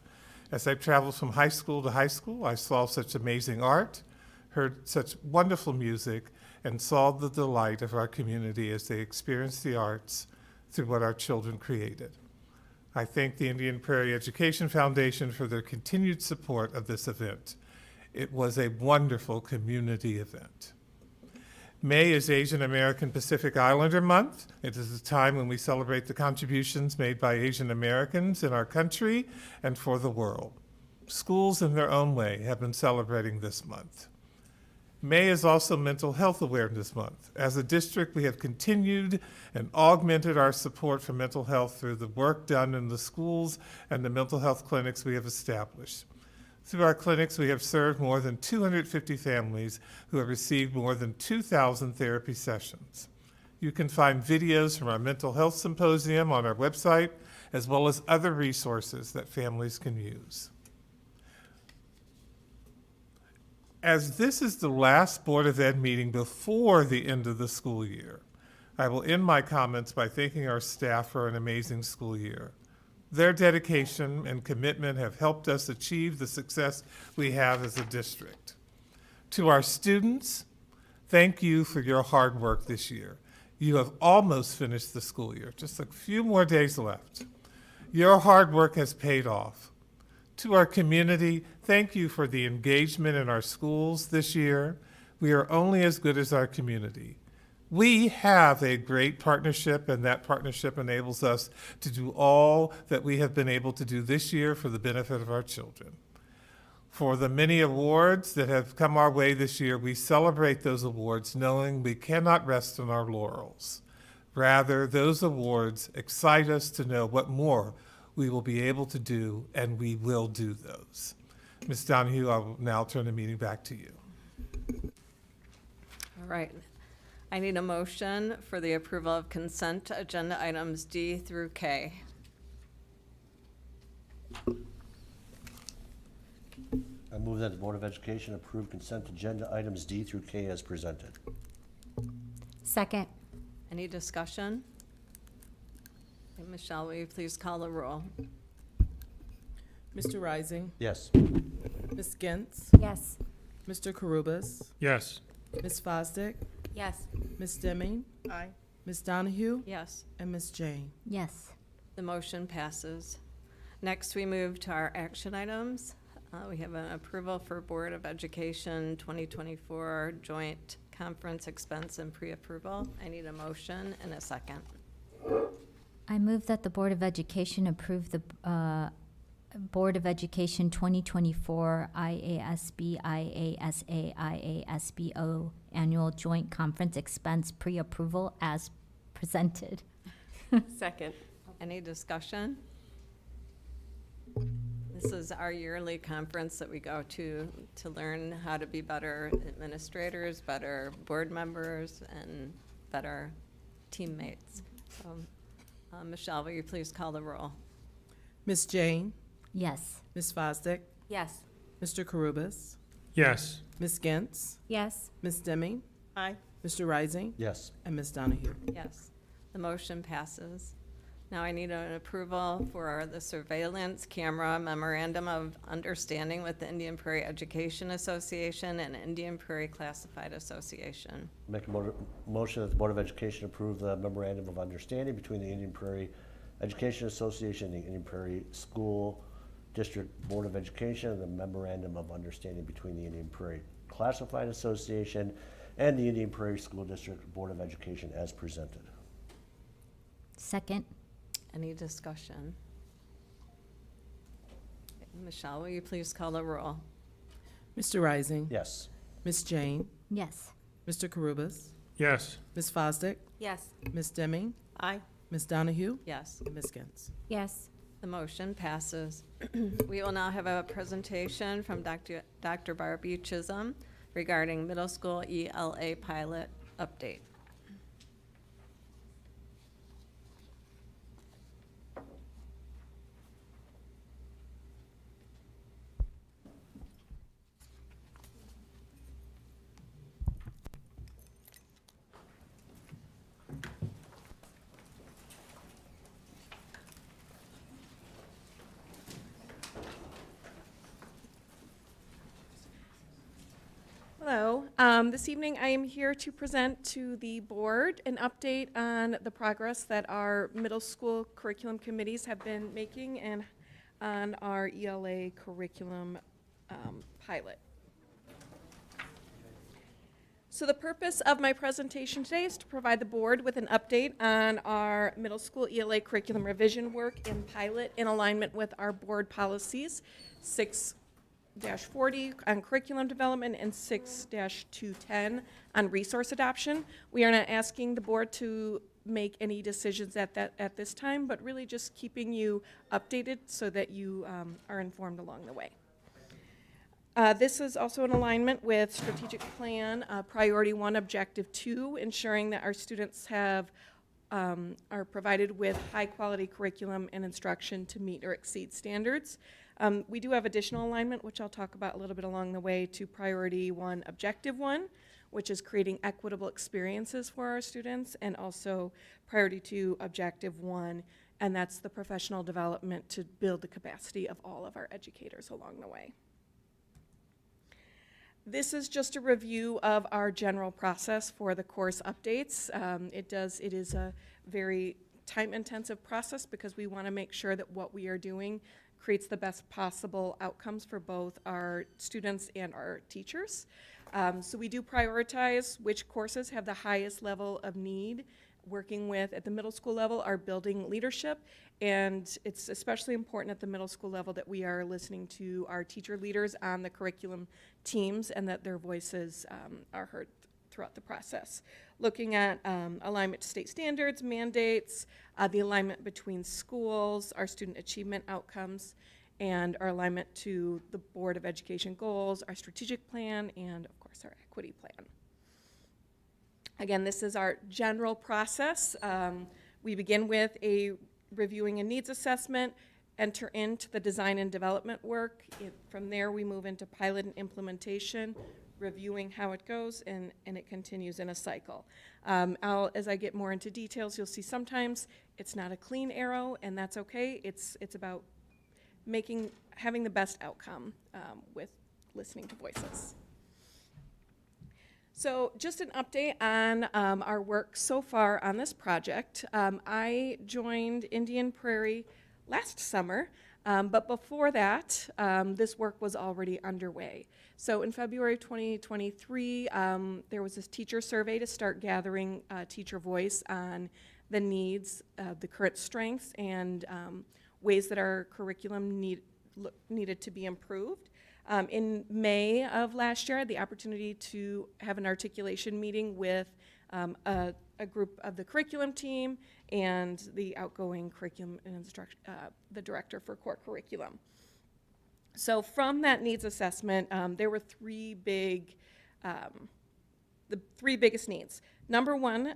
As I traveled from high school to high school, I saw such amazing art, heard such wonderful music, and saw the delight of our community as they experienced the arts through what our children created. I thank the Indian Prairie Education Foundation for their continued support of this event. It was a wonderful community event. May is Asian American Pacific Islander Month. It is a time when we celebrate the contributions made by Asian Americans in our country and for the world. Schools in their own way have been celebrating this month. May is also Mental Health Awareness Month. As a district, we have continued and augmented our support for mental health through the work done in the schools and the mental health clinics we have established. Through our clinics, we have served more than 250 families who have received more than 2,000 therapy sessions. You can find videos from our mental health symposium on our website, as well as other resources that families can use. As this is the last Board of Ed meeting before the end of the school year, I will end my comments by thanking our staff for an amazing school year. Their dedication and commitment have helped us achieve the success we have as a district. To our students, thank you for your hard work this year. You have almost finished the school year, just a few more days left. Your hard work has paid off. To our community, thank you for the engagement in our schools this year. We are only as good as our community. We have a great partnership, and that partnership enables us to do all that we have been able to do this year for the benefit of our children. For the many awards that have come our way this year, we celebrate those awards knowing we cannot rest on our laurels. Rather, those awards excite us to know what more we will be able to do, and we will do those. Ms. Donahue, I will now turn the meeting back to you. All right. I need a motion for the approval of consent agenda items D through K. I move that the Board of Education approve consent agenda items D through K as presented. Second. Any discussion? Okay, Michelle, will you please call the roll? Mr. Rising, Yes. Ms. Gintz, Yes. Mr. Carubus, Yes. Ms. Fosdick, Yes. Ms. Deming, Aye. Ms. Donahue, Yes. and Ms. Jane. Yes. The motion passes. Next, we move to our action items. We have an approval for Board of Education 2024 Joint Conference Expense and Pre-Approval. I need a motion and a second. I move that the Board of Education approve the Board of Education 2024 IASB, IASA, IASBO Annual Joint Conference Expense Pre-Approval as presented. Second. Any discussion? This is our yearly conference that we go to learn how to be better administrators, better board members, and better teammates. So, Michelle, will you please call the roll? Ms. Jane, Yes. Ms. Fosdick, Yes. Mr. Carubus, Yes. Ms. Gintz, Yes. Ms. Deming, Aye. Mr. Rising, Yes. and Ms. Donahue. Yes. The motion passes. Now I need an approval for the surveillance camera memorandum of understanding with the Indian Prairie Education Association and Indian Prairie Classified Association. Make a motion that the Board of Education approve the memorandum of understanding between the Indian Prairie Education Association and the Indian Prairie School District Board of Education, and the memorandum of understanding between the Indian Prairie Classified Association and the Indian Prairie School District Board of Education as presented. Second. Any discussion? Michelle, will you please call the roll? Mr. Rising, Yes. Ms. Jane, Yes. Mr. Carubus, Yes. Ms. Fosdick, Yes. Ms. Deming, Aye. Ms. Donahue, Yes. and Ms. Gintz. Yes. The motion passes. We will now have a presentation from Dr. Barbie Chisholm regarding middle school ELA pilot update. Hello. This evening I am here to present to the board an update on the progress that our middle school curriculum committees have been making and on our ELA curriculum pilot. So the purpose of my presentation today is to provide the board with an update on our middle school ELA curriculum revision work and pilot in alignment with our board policies 6-40 on curriculum development and 6-210 on resource adoption. We are not asking the board to make any decisions at this time, but really just keeping you updated so that you are informed along the way. This is also in alignment with strategic plan, priority 1, objective 2, ensuring that our students have are provided with high quality curriculum and instruction to meet or exceed standards. We do have additional alignment, which I'll talk about a little bit along the way, to Priority 1, Objective 1, which is creating equitable experiences for our students, and also Priority 2, Objective 1, and that's the professional development to build the capacity of all of our educators along the way. This is just a review of our general process for the course updates. It is a very time-intensive process because we want to make sure that what we are doing creates the best possible outcomes for both our students and our teachers. So we do prioritize which courses have the highest level of need. Working with, at the middle school level, our building leadership, and it's especially important at the middle school level that we are listening to our teacher leaders on the curriculum teams and that their voices are heard throughout the process. Looking at alignment to state standards, mandates, the alignment between schools, our student achievement outcomes, and our alignment to the Board of Education goals, our strategic plan, and of course our equity plan. Again, this is our general process. We begin with reviewing a needs assessment, enter into the design and development work. From there, we move into pilot and implementation, reviewing how it goes, and it continues in a cycle. As I get more into details, you'll see sometimes it's not a clean arrow, and that's okay. It's about having the best outcome with listening to voices. So just an update on our work so far on this project. I joined Indian Prairie last summer, but before that, this work was already underway. So in February of 2023, there was this teacher survey to start gathering teacher voice on the needs, the current strengths, and ways that our curriculum needed to be improved. In May of last year, I had the opportunity to have an articulation meeting with a group of the curriculum team and the outgoing curriculum and the director for core curriculum. So from that needs assessment, there were the three biggest needs. Number one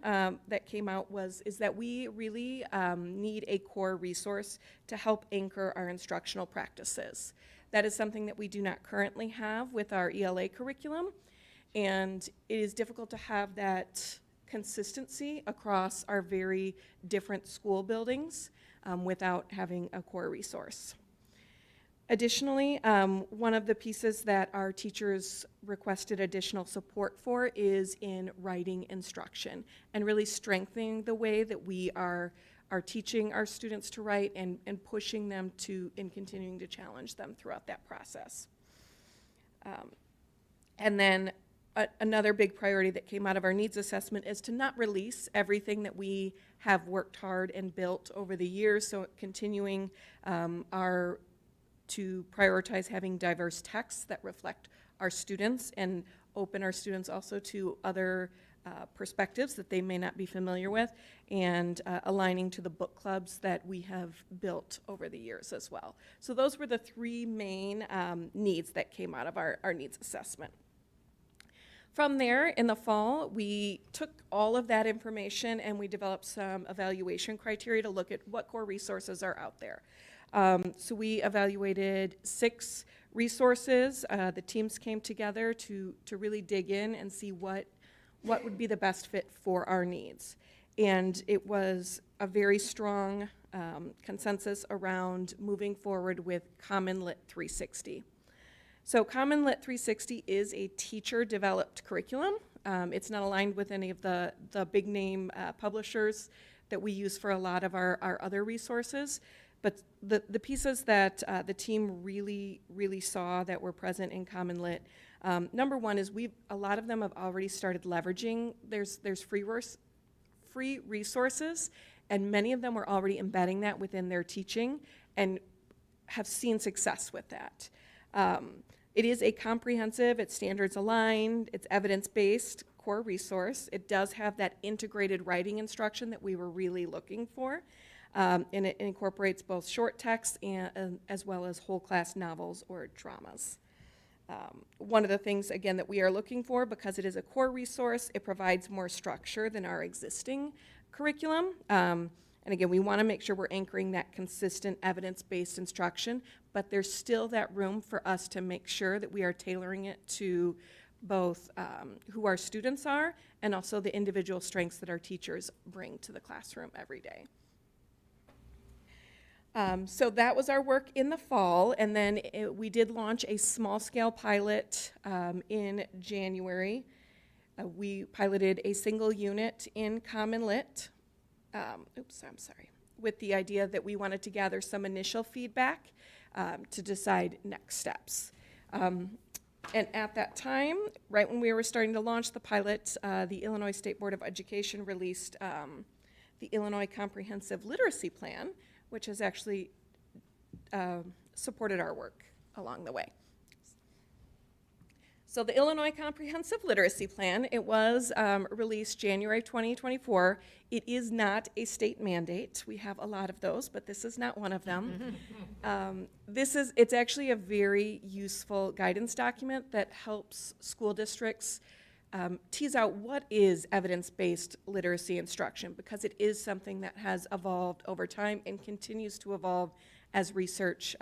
that came out is that we really need a core resource to help anchor our instructional practices. That is something that we do not currently have with our ELA curriculum, and it is difficult to have that consistency across our very different school buildings without having a core resource. Additionally, one of the pieces that our teachers requested additional support for is in writing instruction and really strengthening the way that we are teaching our students to write and pushing them and continuing to challenge them throughout that process. And then another big priority that came out of our needs assessment is to not release everything that we have worked hard and built over the years, so continuing to prioritize having diverse texts that reflect our students and open our students also to other perspectives that they may not be familiar with, and aligning to the book clubs that we have built over the years as well. So those were the three main needs that came out of our needs assessment. From there, in the fall, we took all of that information and we developed some evaluation criteria to look at what core resources are out there. So we evaluated 6 resources. The teams came together to really dig in and see what would be the best fit for our needs. And it was a very strong consensus around moving forward with Common Lit 360. So Common Lit 360 is a teacher-developed curriculum. It's not aligned with any of the big name publishers that we use for a lot of our other resources. But the pieces that the team really saw that were present in Common Lit, number one is a lot of them have already started leveraging. There's free resources, and many of them were already embedding that within their teaching and have seen success with that. It is a comprehensive, it's standards aligned, it's evidence-based core resource. It does have that integrated writing instruction that we were really looking for. And it incorporates both short text and as well as whole class novels or dramas. One of the things, again, that we are looking for, because it is a core resource, it provides more structure than our existing curriculum. And again, we want to make sure we're anchoring that consistent evidence-based instruction, but there's still that room for us to make sure that we are tailoring it to both who our students are and also the individual strengths that our teachers bring to the classroom every day. So that was our work in the fall, and then we did launch a small-scale pilot in January. We piloted a single unit in Common Lit, with the idea that we wanted to gather some initial feedback to decide next steps. And at that time, right when we were starting to launch the pilot, the Illinois State Board of Education released the Illinois Comprehensive Literacy Plan, which has actually supported our work along the way. So the Illinois Comprehensive Literacy Plan, it was released January 2024. It is not a state mandate. We have a lot of those, but this is not one of them. It's actually a very useful guidance document that helps school districts tease out what is evidence-based literacy instruction, because it is something that has evolved over time and continues to evolve as research,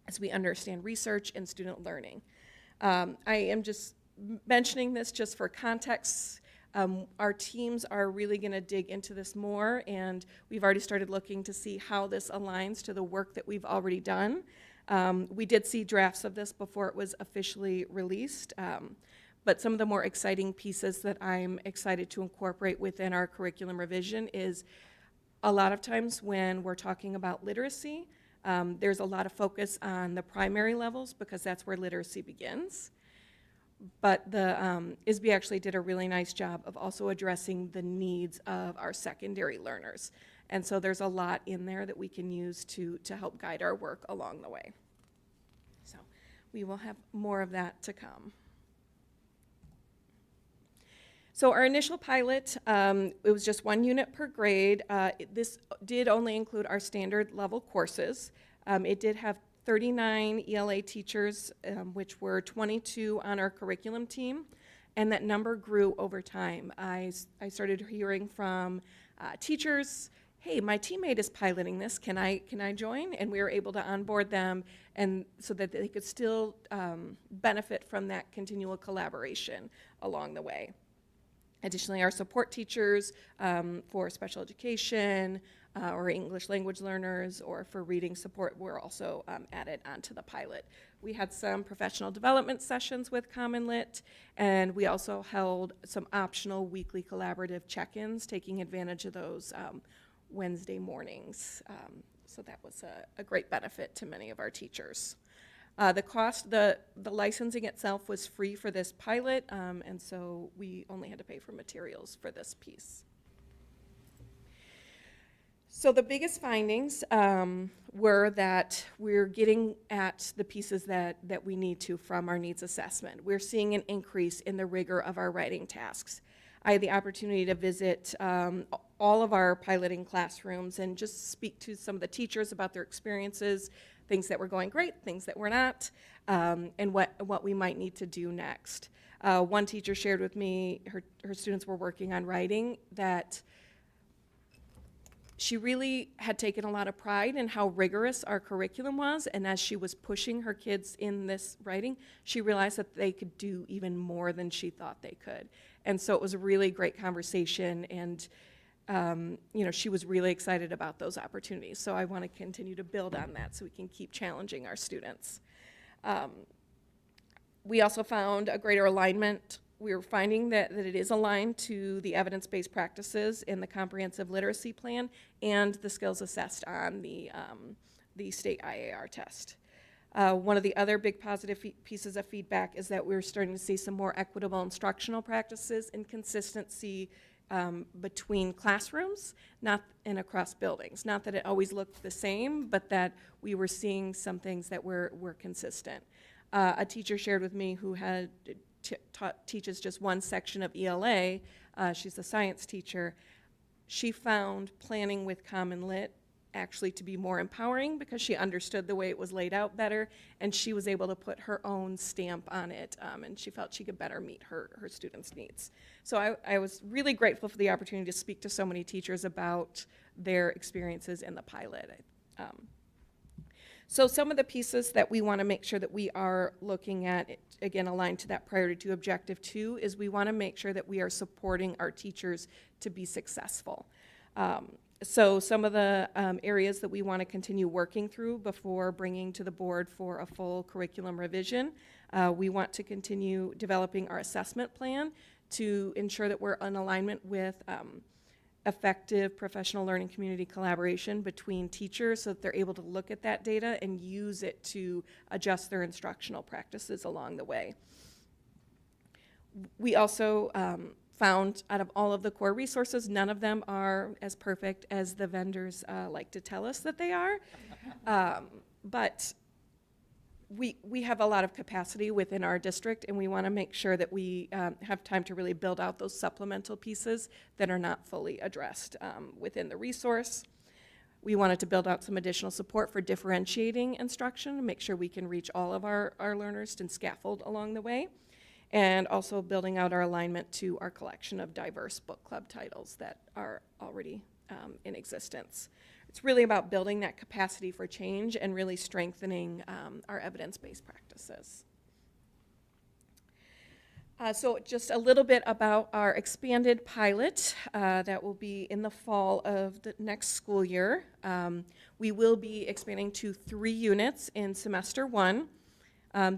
as we understand research and student learning. I am just mentioning this just for context. Our teams are really going to dig into this more, and we've already started looking to see how this aligns to the work that we've already done. We did see drafts of this before it was officially released, but some of the more exciting pieces that I'm excited to incorporate within our curriculum revision is a lot of times when we're talking about literacy, there's a lot of focus on the primary levels because that's where literacy begins. But the IASB actually did a really nice job of also addressing the needs of our secondary learners. And so there's a lot in there that we can use to help guide our work along the way. So we will have more of that to come. So our initial pilot, it was just 1 unit per grade. This did only include our standard level courses. It did have 39 ELA teachers, which were 22 on our curriculum team, and that number grew over time. I started hearing from teachers, hey, my teammate is piloting this, can I join? And we were able to onboard them, and so that they could still benefit from that continual collaboration along the way. Additionally, our support teachers for special education or English language learners or for reading support were also added onto the pilot. We had some professional development sessions with Common Lit, and we also held some optional weekly collaborative check-ins, taking advantage of those Wednesday mornings. So that was a great benefit to many of our teachers. The cost, the licensing itself was free for this pilot, and so we only had to pay for materials for this piece. So the biggest findings were that we're getting at the pieces that we need to from our needs assessment. We're seeing an increase in the rigor of our writing tasks. I had the opportunity to visit all of our piloting classrooms and just speak to some of the teachers about their experiences, things that were going great, things that were not, and what we might need to do next. One teacher shared with me, her students were working on writing, that she really had taken a lot of pride in how rigorous our curriculum was, and as she was pushing her kids in this writing, she realized that they could do even more than she thought they could. And so it was a really great conversation, and she was really excited about those opportunities. So I want to continue to build on that so we can keep challenging our students. We also found a greater alignment. We were finding that it is aligned to the evidence-based practices in the Comprehensive Literacy Plan and the skills assessed on the state IAR test. One of the other big positive pieces of feedback is that we're starting to see some more equitable instructional practices and consistency between classrooms, and across buildings. Not that it always looked the same, but that we were seeing some things that were consistent. A teacher shared with me who had teaches just one section of ELA, she's a science teacher. She found planning with Common Lit actually to be more empowering because she understood the way it was laid out better, and she was able to put her own stamp on it, and she felt she could better meet her students' needs. So I was really grateful for the opportunity to speak to so many teachers about their experiences in the pilot. So some of the pieces that we want to make sure that we are looking at, again, aligned to that priority 2, objective 2, is we want to make sure that we are supporting our teachers to be successful. So some of the areas that we want to continue working through before bringing to the board for a full curriculum revision, we want to continue developing our assessment plan to ensure that we're in alignment with effective professional learning community collaboration between teachers so that they're able to look at that data and use it to adjust their instructional practices along the way. We also found out of all of the core resources, none of them are as perfect as the vendors like to tell us that they are. But we have a lot of capacity within our district, and we want to make sure that we have time to really build out those supplemental pieces that are not fully addressed within the resource. We wanted to build out some additional support for differentiating instruction and make sure we can reach all of our learners and scaffold along the way, and also building out our alignment to our collection of diverse book club titles that are already in existence. It's really about building that capacity for change and really strengthening our evidence-based practices. So just a little bit about our expanded pilot that will be in the fall of the next school year. We will be expanding to 3 units in semester 1.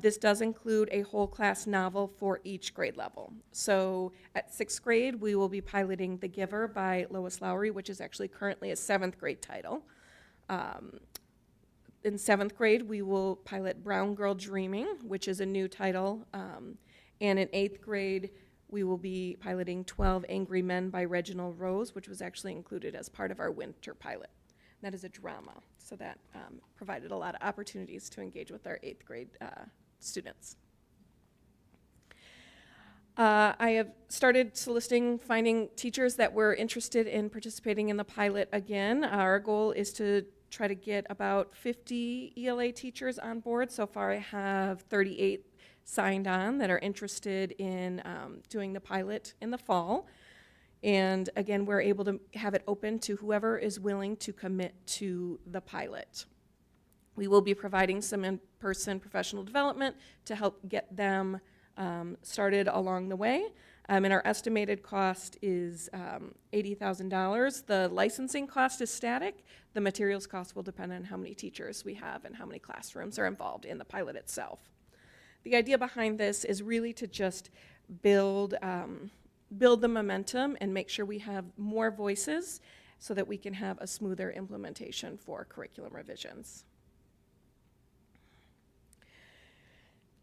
This does include a whole class novel for each grade level. So at 6th grade, we will be piloting The Giver by Lois Lowry, which is actually currently a 7th grade title. In 7th grade, we will pilot Brown Girl Dreaming, which is a new title. And in 8th grade, we will be piloting 12 Angry Men by Reginald Rose, which was actually included as part of our winter pilot. That is a drama, so that provided a lot of opportunities to engage with our 8th grade students. I have started finding teachers that were interested in participating in the pilot again. Our goal is to try to get about 50 ELA teachers on board. So far I have 38 signed on that are interested in doing the pilot in the fall. And again, we're able to have it open to whoever is willing to commit to the pilot. We will be providing some in-person professional development to help get them started along the way. And our estimated cost is $80,000. The licensing cost is static. The materials cost will depend on how many teachers we have and how many classrooms are involved in the pilot itself. The idea behind this is really to just build the momentum and make sure we have more voices so that we can have a smoother implementation for curriculum revisions.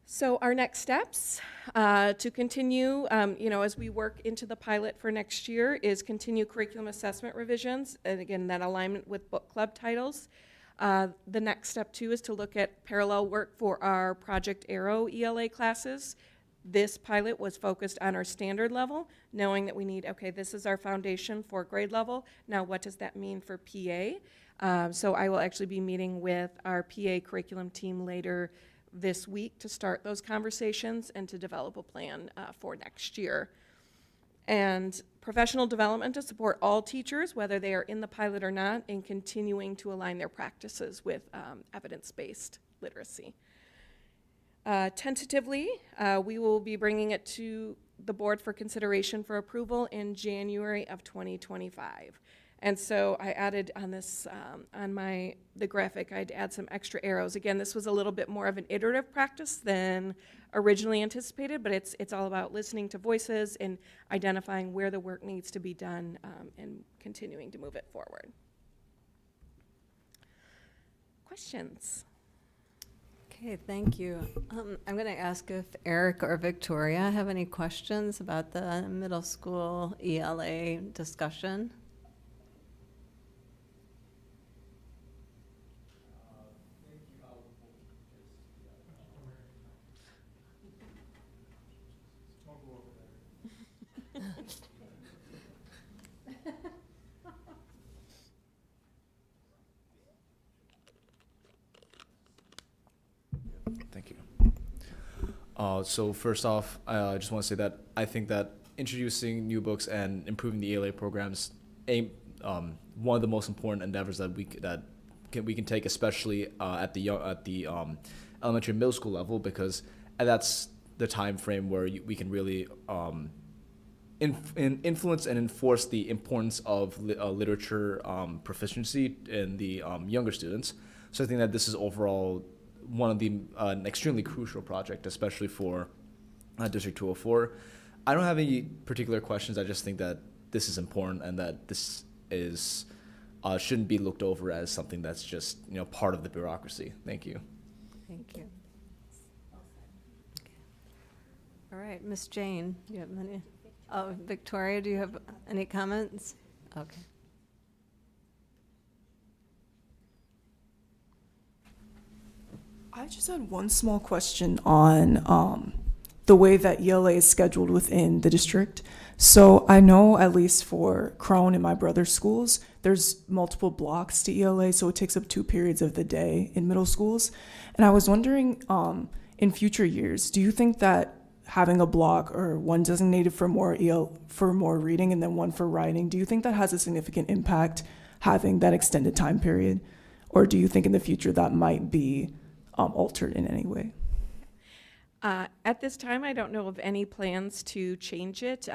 So our next steps to continue, as we work into the pilot for next year, is continue curriculum assessment revisions, and again, that alignment with book club titles. The next step, too, is to look at parallel work for our Project Arrow ELA classes. This pilot was focused on our standard level, knowing that we need, okay, this is our foundation for grade level. Now, what does that mean for PA? So I will actually be meeting with our PA curriculum team later this week to start those conversations and to develop a plan for next year. And professional development to support all teachers, whether they are in the pilot or not, in continuing to align their practices with evidence-based literacy. Tentatively, we will be bringing it to the board for consideration for approval in January of 2025. And so I added on this, on the graphic, I'd add some extra arrows. Again, this was a little bit more of an iterative practice than originally anticipated, but it's all about listening to voices and identifying where the work needs to be done and continuing to move it forward. Questions? Okay, thank you. I'm going to ask if Eric or Victoria have any questions about the middle school ELA discussion. Thank you. So first off, I just want to say that I think that introducing new books and improving the ELA programs one of the most important endeavors that we can take, especially at the elementary and middle school level, because that's the time frame where we can really influence and enforce the importance of literature proficiency in the younger students. So I think that this is overall one of the an extremely crucial project, especially for District 204. I don't have any particular questions. I just think that this is important and that this is shouldn't be looked over as something that's just part of the bureaucracy. Thank you. Thank you. All right, Ms. Jane, do you have any? Oh, Victoria, do you have any comments? Okay. I just had one small question on the way that ELA is scheduled within the district. So I know, at least for Crone and my brother's schools, there's multiple blocks to ELA, so it takes up 2 periods of the day in middle schools. And I was wondering, in future years, do you think that having a block or one designated for more reading and then one for writing, do you think that has a significant impact, having that extended time period? Or do you think in the future that might be altered in any way? At this time, I don't know of any plans to change it.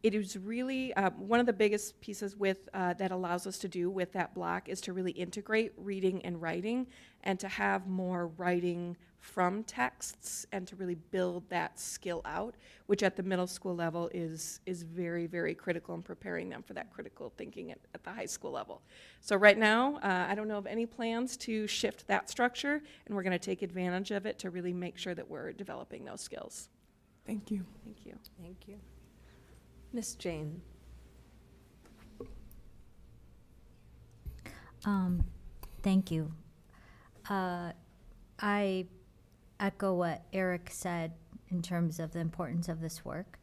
It is really one of the biggest pieces with that allows us to do with that block is to really integrate reading and writing, and to have more writing from texts, and to really build that skill out, which at the middle school level is very, very critical in preparing them for that critical thinking at the high school level. So right now, I don't know of any plans to shift that structure, and we're going to take advantage of it to really make sure that we're developing those skills. Thank you. Thank you. Thank you. Ms. Jane. Thank you. I echo what Eric said in terms of the importance of this work.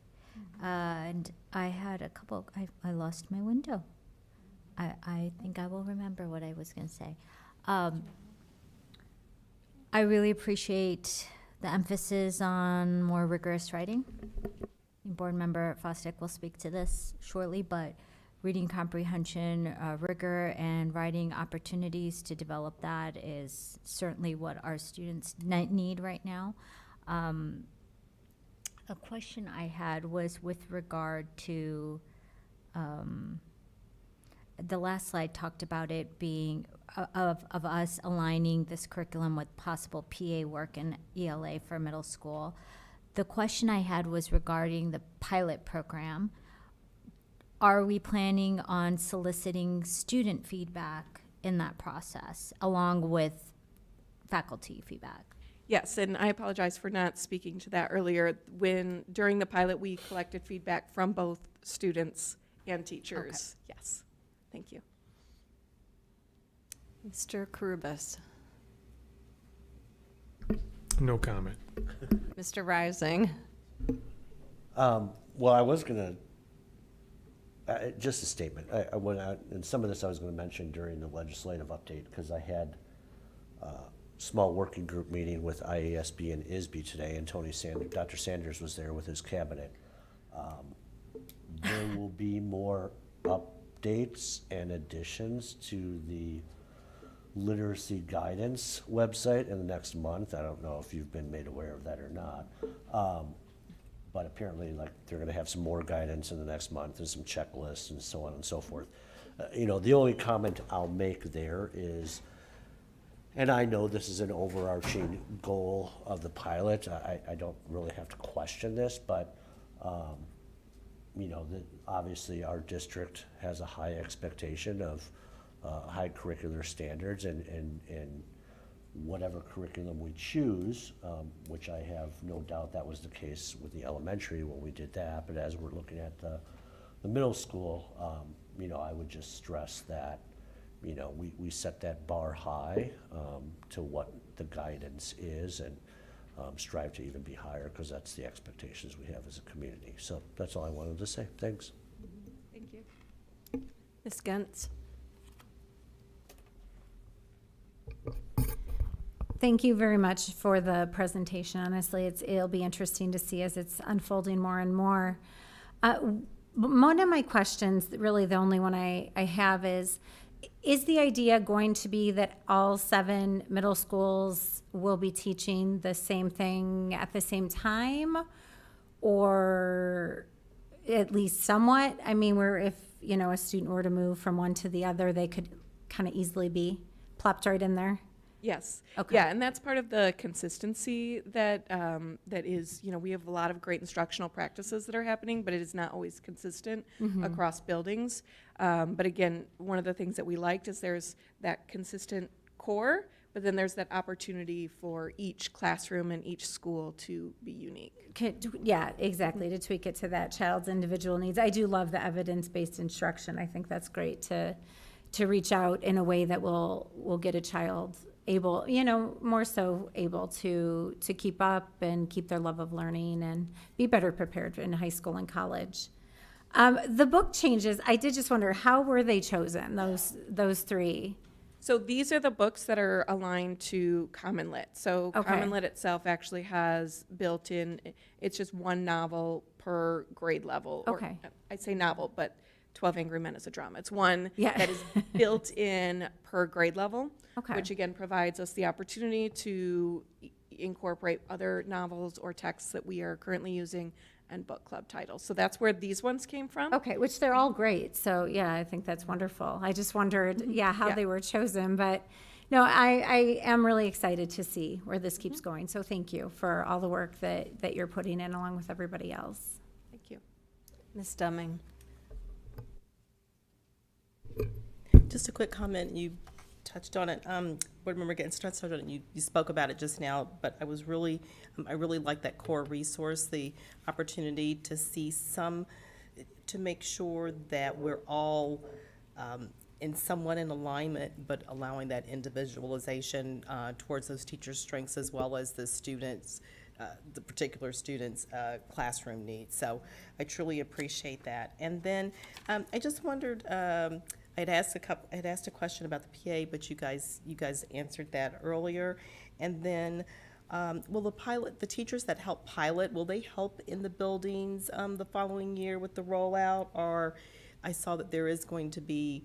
And I had a couple, I lost my window. I think I will remember what I was going to say. I really appreciate the emphasis on more rigorous writing. Board Member Fosdick will speak to this shortly, but reading comprehension, rigor, and writing opportunities to develop that is certainly what our students need right now. A question I had was with regard to the last slide talked about it being of us aligning this curriculum with possible PA work in ELA for middle school. The question I had was regarding the pilot program. Are we planning on soliciting student feedback in that process, along with faculty feedback? Yes, and I apologize for not speaking to that earlier. During the pilot, we collected feedback from both students and teachers. Okay. Yes, thank you. Mr. Karubas. No comment. Mr. Rising. Well, I was going to, just a statement. I went out, and some of this I was going to mention during the legislative update, because I had a small working group meeting with IASB and IASB today, and Dr. Sanders was there with his cabinet. There will be more updates and additions to the literacy guidance website in the next month. I don't know if you've been made aware of that or not. But apparently, they're going to have some more guidance in the next month and some checklists and so on and so forth. The only comment I'll make there is, and I know this is an overarching goal of the pilot. I don't really have to question this, but obviously our district has a high expectation of high curricular standards, and whatever curriculum we choose, which I have no doubt that was the case with the elementary when we did that, but as we're looking at the middle school, I would just stress that, we set that bar high to what the guidance is, and strive to even be higher, because that's the expectations we have as a community. So that's all I wanted to say. Thanks. Thank you. Ms. Gentz. Thank you very much for the presentation. Honestly, it'll be interesting to see as it's unfolding more and more. One of my questions, really the only one I have is the idea going to be that all 7 middle schools will be teaching the same thing at the same time? Or at least somewhat? I mean, where if, a student were to move from one to the other, they could kind of easily be plopped right in there? Yes. Okay. Yeah, and that's part of the consistency that that is, we have a lot of great instructional practices that are happening, but it is not always consistent across buildings. But again, one of the things that we liked is there's that consistent core, but then there's that opportunity for each classroom and each school to be unique. Yeah, exactly, to tweak it to that child's individual needs. I do love the evidence-based instruction. I think that's great to reach out in a way that will get a child able, more so able to keep up and keep their love of learning and be better prepared in high school and college. The book changes, I did just wonder, how were they chosen, those 3? So these are the books that are aligned to Common Lit. So Okay. Common Lit itself actually has built in, it's just 1 novel per grade level. Okay. Or, I'd say novel, but 12 Angry Men is a drama. It's one Yeah. that is built in per grade level, Okay. which again provides us the opportunity to incorporate other novels or texts that we are currently using and book club titles. So that's where these ones came from. Okay, which they're all great. So yeah, I think that's wonderful. I just wondered, how Yeah. they were chosen, but no, I am really excited to see where this keeps going. So thank you for all the work that you're putting in along with everybody else. Thank you. Ms. Deming. Just a quick comment, you touched on it, board member Gates touched on it, you spoke about it just now, but I really like that core resource, the opportunity to see to make sure that we're all somewhat in alignment, but allowing that individualization towards those teachers' strengths as well as the students, the particular students' classroom needs. So I truly appreciate that. And then I just wondered, I'd asked a question about the PA, but you guys answered that earlier. And then, will the teachers that help pilot, will they help in the buildings the following year with the rollout? Or I saw that there is going to be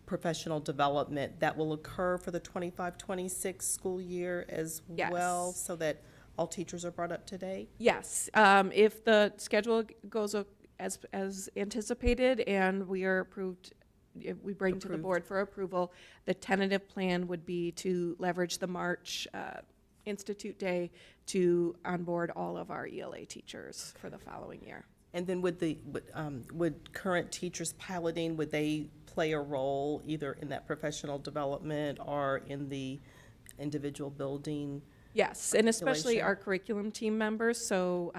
professional development that will occur for the 25-26 school year as well, so that all teachers are brought up to date? Yes, if the schedule goes as anticipated and we are approved, if we bring to the board for approval, the tentative plan would be to leverage the March Institute Day to onboard all of our ELA teachers for the following year. And then would current teachers piloting, would they play a role either in that professional development or in the individual building? Yes, and especially population? our curriculum team members. So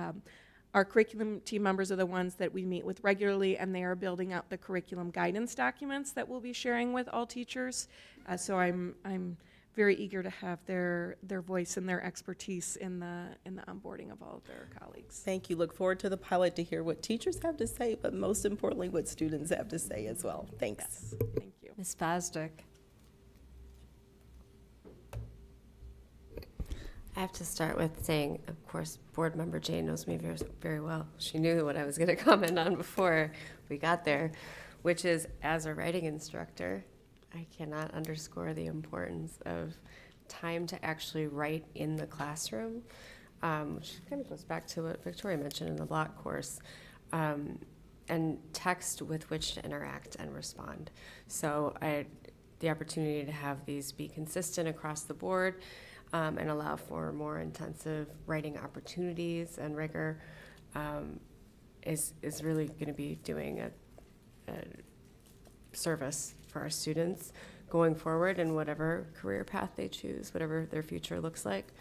our curriculum team members are the ones that we meet with regularly, and they are building out the curriculum guidance documents that we'll be sharing with all teachers. So I'm very eager to have their voice and their expertise in the onboarding of all of their colleagues. Thank you. Look forward to the pilot to hear what teachers have to say, but most importantly, what students have to say as well. Thanks. Yes, thank you. Ms. Fosdick. I have to start with saying, of course, board member Jane knows me very, very well. She knew what I was going to comment on before we got there, which is, as a writing instructor, I cannot underscore the importance of time to actually write in the classroom, which kind of goes back to what Victoria mentioned in the block course, and text with which to interact and respond. So the opportunity to have these be consistent across the board, and allow for more intensive writing opportunities and rigor is really going to be doing a service for our students going forward in whatever career path they choose, whatever their future looks like,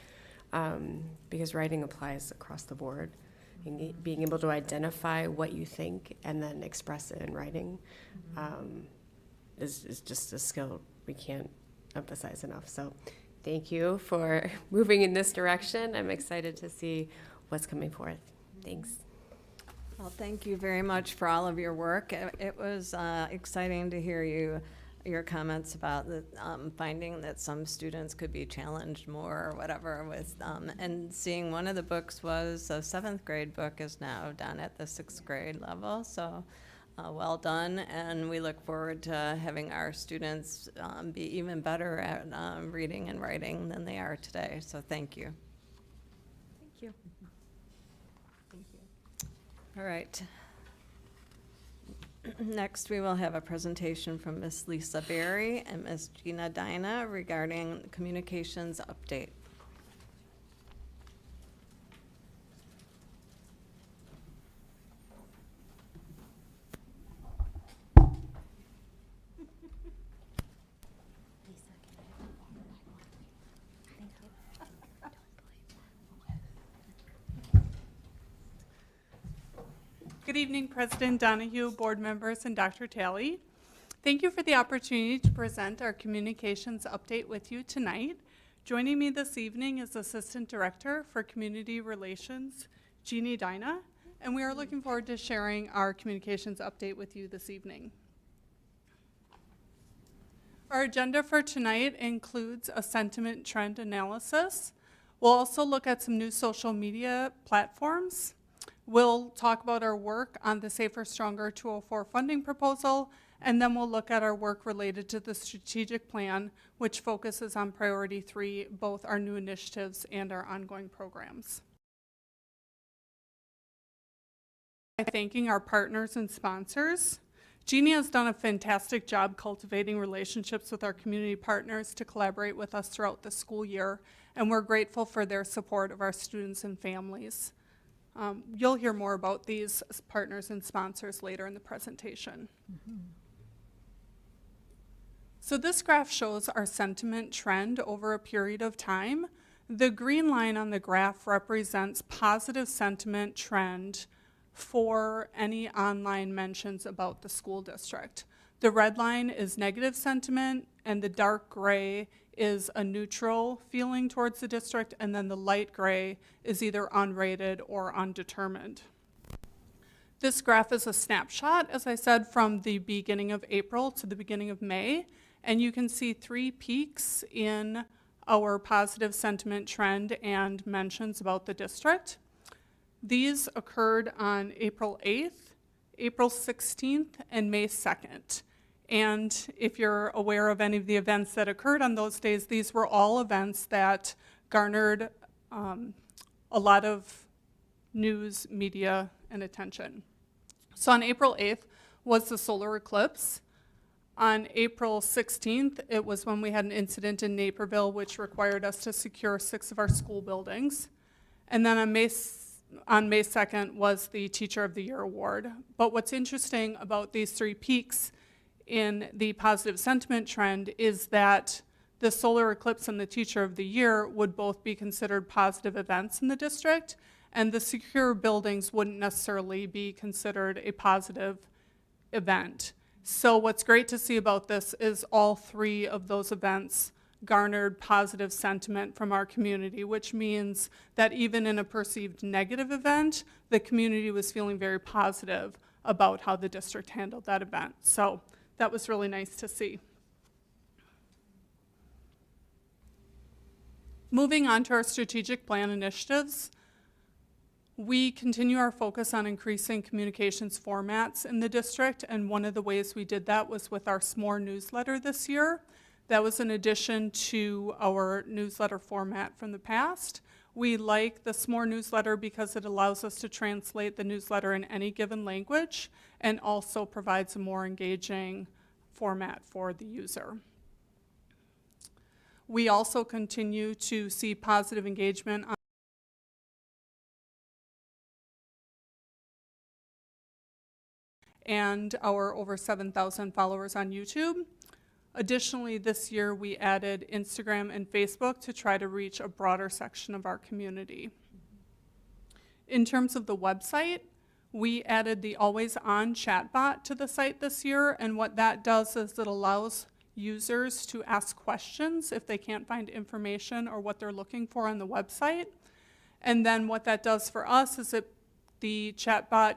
because writing applies across the board. And being able to identify what you think and then express it in writing is just a skill we can't emphasize enough. So thank you for moving in this direction. I'm excited to see what's coming forth. Thanks. Well, thank you very much for all of your work. It was exciting to hear your comments about the, finding that some students could be challenged more or whatever with, and seeing one of the books was a 7th grade book is now done at the 6th grade level. So well done, and we look forward to having our students be even better at reading and writing than they are today. So thank you. Thank you. All right. Next, we will have a presentation from Ms. Lisa Berry and Ms. Gina Dyna regarding communications update. Good evening, President Donahue, board members, and Dr. Talley. Thank you for the opportunity to present our communications update with you tonight. Joining me this evening is Assistant Director for Community Relations, Jeannie Dyna, and we are looking forward to sharing our communications update with you this evening. Our agenda for tonight includes a sentiment trend analysis. We'll also look at some new social media platforms. We'll talk about our work on the Safer, Stronger 204 funding proposal, and then we'll look at our work related to the strategic plan, which focuses on priority 3, both our new initiatives and our ongoing programs. By thanking our partners and sponsors, Jeannie has done a fantastic job cultivating relationships with our community partners to collaborate with us throughout the school year, and we're grateful for their support of our students and families. You'll hear more about these partners and sponsors later in the presentation. So this graph shows our sentiment trend over a period of time. The green line on the graph represents positive sentiment trend for any online mentions about the school district. The red line is negative sentiment, and the dark gray is a neutral feeling towards the district, and then the light gray is either unrated or undetermined. This graph is a snapshot, as I said, from the beginning of April to the beginning of May, and you can see 3 peaks in our positive sentiment trend and mentions about the district. These occurred on April 8th, April 16th, and May 2nd. And if you're aware of any of the events that occurred on those days, these were all events that garnered a lot of news, media, and attention. So on April 8th was the solar eclipse. On April 16th, it was when we had an incident in Naperville, which required us to secure 6 of our school buildings. And then on May 2nd was the Teacher of the Year award. But what's interesting about these 3 peaks in the positive sentiment trend is that the solar eclipse and the Teacher of the Year would both be considered positive events in the district, and the secure buildings wouldn't necessarily be considered a positive event. So what's great to see about this is all 3 of those events garnered positive sentiment from our community, which means that even in a perceived negative event, the community was feeling very positive about how the district handled that event. So that was really nice to see. Moving on to our strategic plan initiatives, we continue our focus on increasing communications formats in the district, and one of the ways we did that was with our SMORE newsletter this year. That was in addition to our newsletter format from the past. We like the SMORE newsletter because it allows us to translate the newsletter in any given language and also provides a more engaging format for the user. We also continue to see positive engagement on and our over 7,000 followers on YouTube. Additionally, this year we added Instagram and Facebook to try to reach a broader section of our community. In terms of the website, we added the always-on chatbot to the site this year, and what that does is it allows users to ask questions if they can't find information or what they're looking for on the website. And then what that does for us is the chatbot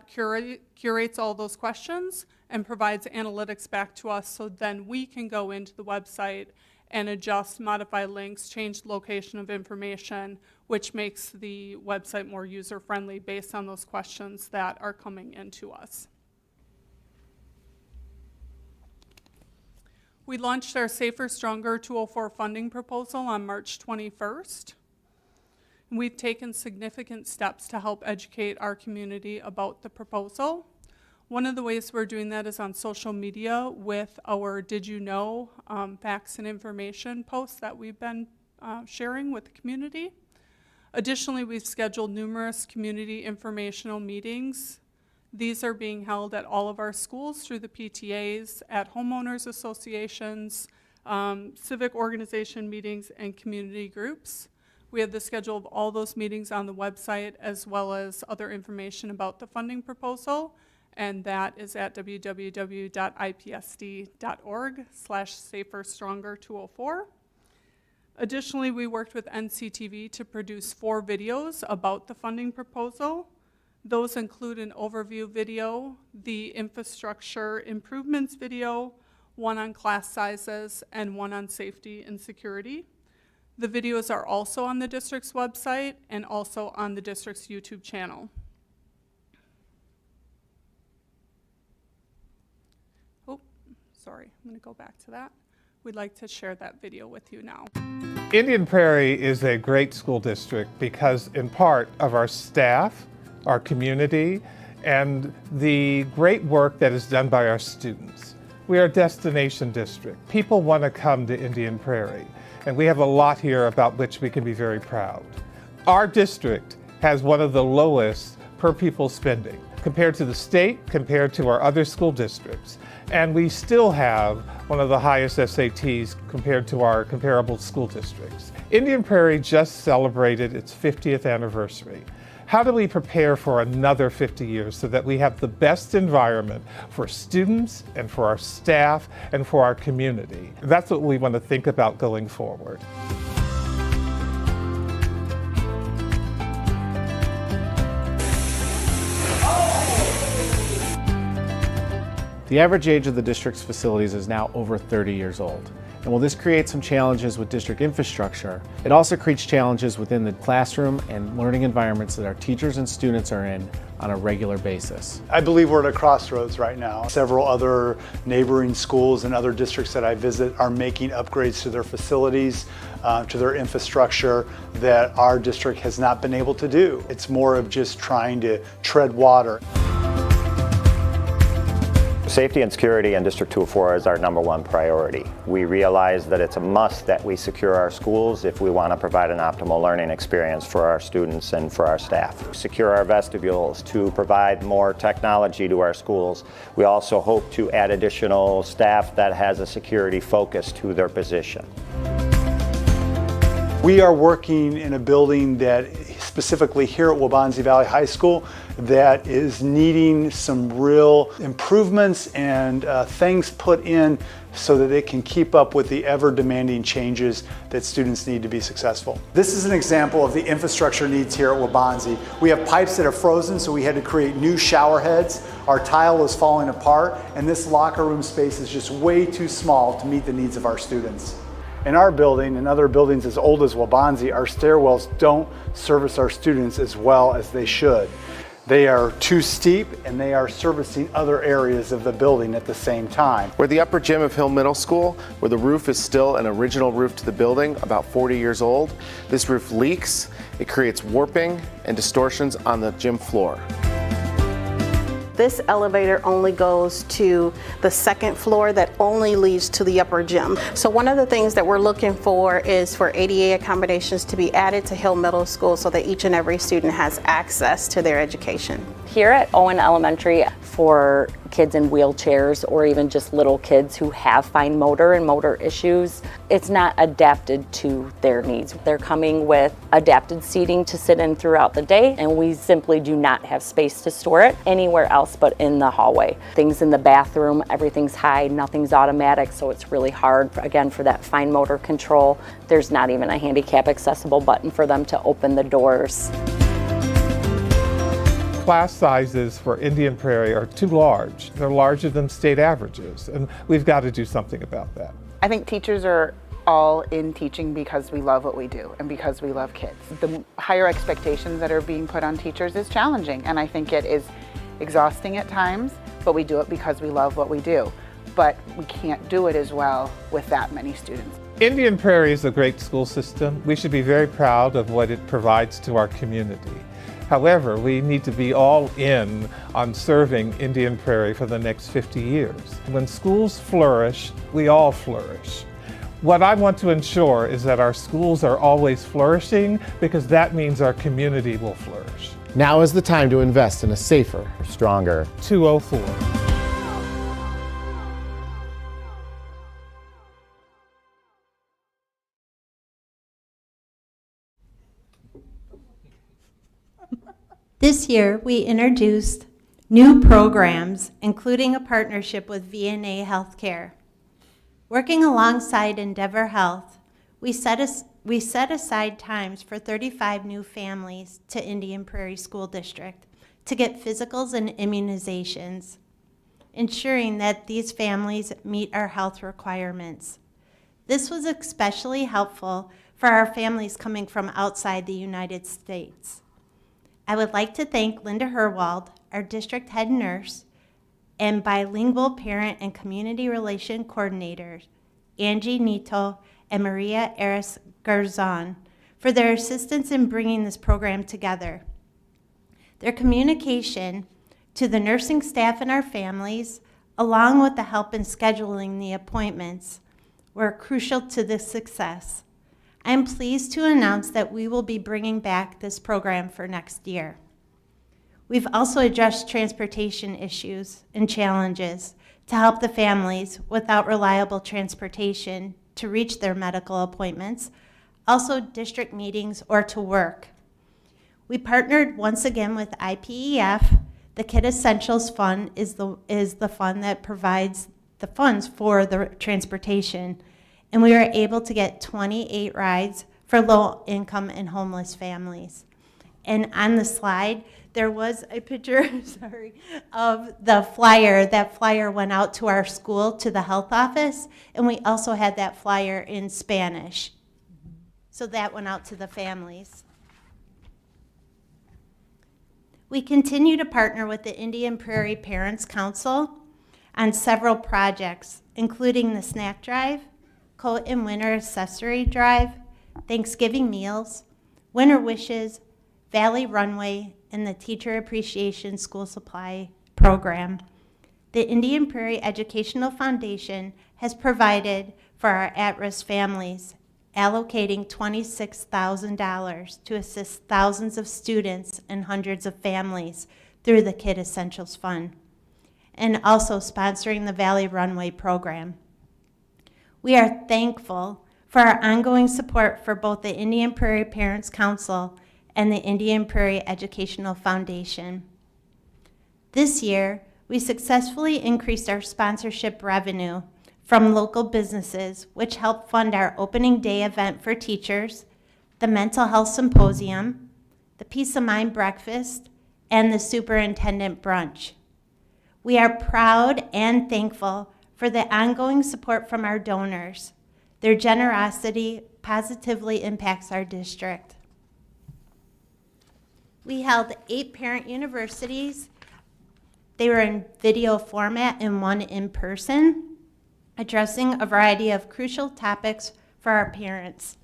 curates all those questions and provides analytics back to us, so then we can go into the website and adjust, modify links, change the location of information, which makes the website more user-friendly based on those questions that are coming into us. We launched our Safer, Stronger 204 funding proposal on March 21st. We've taken significant steps to help educate our community about the proposal. One of the ways we're doing that is on social media with our Did You Know facts and information posts that we've been sharing with the community. Additionally, we've scheduled numerous community informational meetings. These are being held at all of our schools through the PTAs, at homeowners associations, civic organization meetings, and community groups. We have the schedule of all those meetings on the website, as well as other information about the funding proposal, and that is at www.ipsd.org/saferstronger204. Additionally, we worked with NCTV to produce 4 videos about the funding proposal. Those include an overview video, the infrastructure improvements video, one on class sizes, and one on safety and security. The videos are also on the district's website and also on the district's YouTube channel. Oh, sorry, I'm going to go back to that. We'd like to share that video with you now. Indian Prairie is a great school district because in part of our staff, our community, and the great work that is done by our students. We are a destination district. People want to come to Indian Prairie, and we have a lot here about which we can be very proud. Our district has one of the lowest per pupil spending compared to the state, compared to our other school districts. And we still have one of the highest SATs compared to our comparable school districts. Indian Prairie just celebrated its 50th anniversary. How do we prepare for another 50 years so that we have the best environment for students and for our staff and for our community? That's what we want to think about going forward. The average age of the district's facilities is now over 30 years old. And while this creates some challenges with district infrastructure, it also creates challenges within the classroom and learning environments that our teachers and students are in on a regular basis. I believe we're at a crossroads right now. Several other neighboring schools and other districts that I visit are making upgrades to their facilities, to their infrastructure that our district has not been able to do. It's more of just trying to tread water. Safety and security in District 204 is our #1 priority. We realize that it's a must that we secure our schools if we want to provide an optimal learning experience for our students and for our staff. Secure our vestibules to provide more technology to our schools. We also hope to add additional staff that has a security focus to their position. We are working in a building that specifically here at Waubonsie Valley High School that is needing some real improvements and things put in so that it can keep up with the ever-demanding changes that students need to be successful. This is an example of the infrastructure needs here at Waubonsie. We have pipes that are frozen, so we had to create new shower heads. Our tile is falling apart, and this locker room space is just way too small to meet the needs of our students. In our building and other buildings as old as Waubonsie, our stairwells don't service our students as well as they should. They are too steep and they are servicing other areas of the building at the same time. We're the upper gym of Hill Middle School, where the roof is still an original roof to the building, about 40 years old. This roof leaks, it creates warping and distortions on the gym floor. This elevator only goes to the second floor that only leads to the upper gym. So one of the things that we're looking for is for ADA accommodations to be added to Hill Middle School so that each and every student has access to their education. Here at Owen Elementary, for kids in wheelchairs or even just little kids who have fine motor and motor issues, it's not adapted to their needs. They're coming with adapted seating to sit in throughout the day, and we simply do not have space to store it anywhere else but in the hallway. Things in the bathroom, everything's high, nothing's automatic, so it's really hard, again, for that fine motor control. There's not even a handicap accessible button for them to open the doors. class sizes for Indian Prairie are too large. They're larger than state averages, and we've got to do something about that. I think teachers are all in teaching because we love what we do and because we love kids. The higher expectations that are being put on teachers is challenging, and I think it is exhausting at times, but we do it because we love what we do. But we can't do it as well with that many students. Indian Prairie is a great school system. We should be very proud of what it provides to our community. However, we need to be all in on serving Indian Prairie for the next 50 years. When schools flourish, we all flourish. What I want to ensure is that our schools are always flourishing, because that means our community will flourish. Now is the time to invest in a safer, Stronger. 204. This year, we introduced new programs, including a partnership with VNA Healthcare. Working alongside Endeavor Health, we set aside times for 35 new families to Indian Prairie School District to get physicals and immunizations, ensuring that these families meet our health requirements. This was especially helpful for our families coming from outside the United States. I would like to thank Linda Herwald, our district head nurse, and bilingual parent and community relation coordinators, Angie Nito and Maria Eris Garzon, for their assistance in bringing this program together. Their communication to the nursing staff and our families, along with the help in scheduling the appointments, were crucial to this success. I am pleased to announce that we will be bringing back this program for next year. We've also addressed transportation issues and challenges to help the families without reliable transportation to reach their medical appointments, also district meetings or to work. We partnered once again with IPEF. The Kid Essentials Fund is the fund that provides the funds for the transportation, and we were able to get 28 rides for low-income and homeless families. And on the slide, there was a picture, of the flyer. That flyer went out to our school, to the health office, and we also had that flyer in Spanish. So that went out to the families. We continue to partner with the Indian Prairie Parents Council on several projects, including the snack drive, coat and winter accessory drive, Thanksgiving meals, winter wishes, Valley Runway, and the Teacher Appreciation School Supply Program. The Indian Prairie Educational Foundation has provided for our at-risk families, allocating $26,000 to assist thousands of students and hundreds of families through the Kid Essentials Fund, and also sponsoring the Valley Runway program. We are thankful for our ongoing support for both the Indian Prairie Parents Council and the Indian Prairie Educational Foundation. This year, we successfully increased our sponsorship revenue from local businesses, which helped fund our opening day event for teachers, the Mental Health Symposium, the Peace of Mind Breakfast, and the Superintendent Brunch. We are proud and thankful for the ongoing support from our donors. Their generosity positively impacts our district. We held 8 parent universities. They were in video format and 1 in person, addressing a variety of crucial topics for our parents.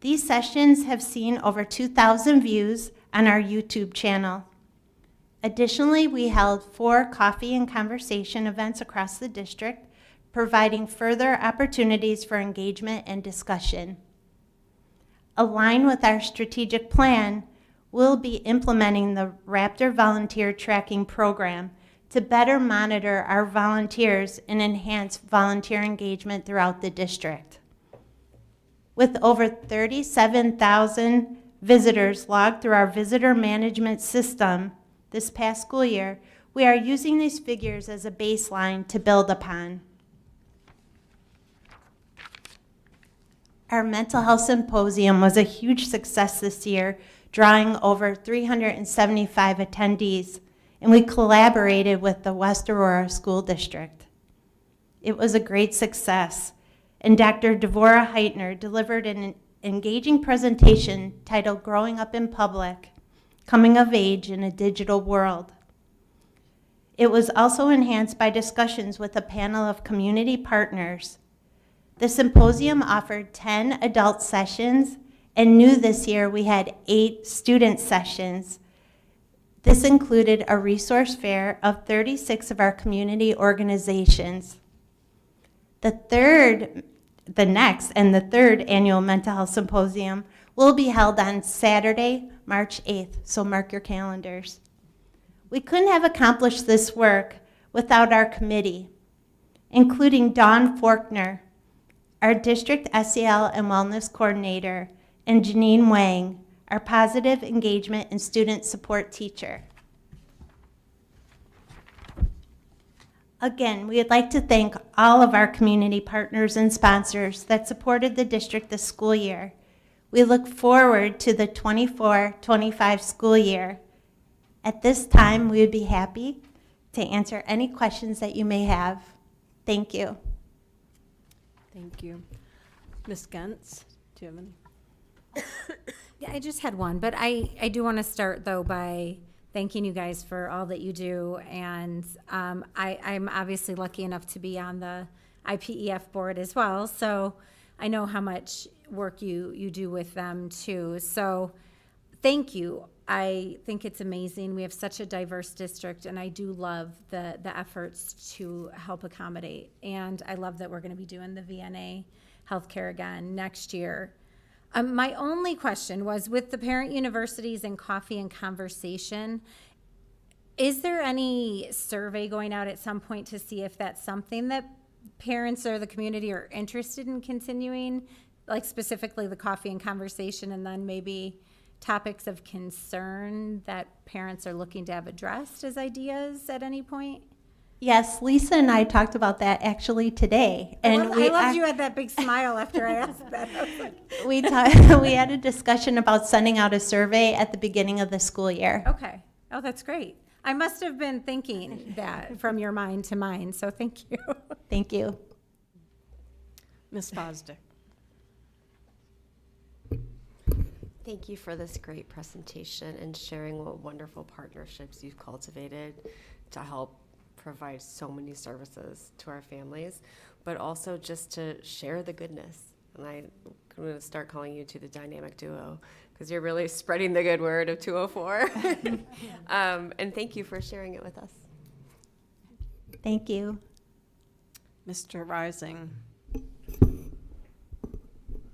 These sessions have seen over 2,000 views on our YouTube channel. Additionally, we held 4 coffee and conversation events across the district, providing further opportunities for engagement and discussion. Aligned with our strategic plan, we'll be implementing the Raptor Volunteer Tracking Program to better monitor our volunteers and enhance volunteer engagement throughout the district. With over 37,000 visitors logged through our visitor management system this past school year, we are using these figures as a baseline to build upon. Our mental health symposium was a huge success this year, drawing over 375 attendees, and we collaborated with the West Aurora School District. It was a great success, and Dr. Devorah Heitner delivered an engaging presentation titled Growing Up in Public, Coming of Age in a Digital World. It was also enhanced by discussions with a panel of community partners. The symposium offered 10 adult sessions, and new this year we had 8 student sessions. This included a resource fair of 36 of our community organizations. The third annual Mental Health Symposium will be held on Saturday, March 8th, so mark your calendars. We couldn't have accomplished this work without our committee, including Dawn Forkner, our district SEL and wellness coordinator, and Janine Wang, our positive engagement and student support teacher. Again, we would like to thank all of our community partners and sponsors that supported the district this school year. We look forward to the 24-25 school year. At this time, we would be happy to answer any questions that you may have. Thank you. Thank you. Ms. Gentz, do you have any? Yeah, I just had one, but I do want to start, though, by thanking you guys for all that you do. And I'm obviously lucky enough to be on the IPEF board as well, so I know how much work you do with them, too. So thank you. I think it's amazing. We have such a diverse district, and I do love the efforts to help accommodate. And I love that we're going to be doing the VNA healthcare again next year. My only question was, with the parent universities and coffee and conversation, is there any survey going out at some point to see if that's something that parents or the community are interested in continuing, like specifically the coffee and conversation, and then maybe topics of concern that parents are looking to have addressed as ideas at any point? Yes, Lisa and I talked about that actually today. And I loved you had that big smile after I asked that. I was like, we had a discussion about sending out a survey at the beginning of the school year. okay. Oh, that's great. I must have been thinking that from your mind to mine, so thank you. Thank you. Ms. Fosdick. Thank you for this great presentation and sharing what wonderful partnerships you've cultivated to help provide so many services to our families, but also just to share the goodness. And I'm going to start calling you to the dynamic duo because you're really spreading the good word of 204. And thank you for sharing it with us. Thank you. Mr. Rising.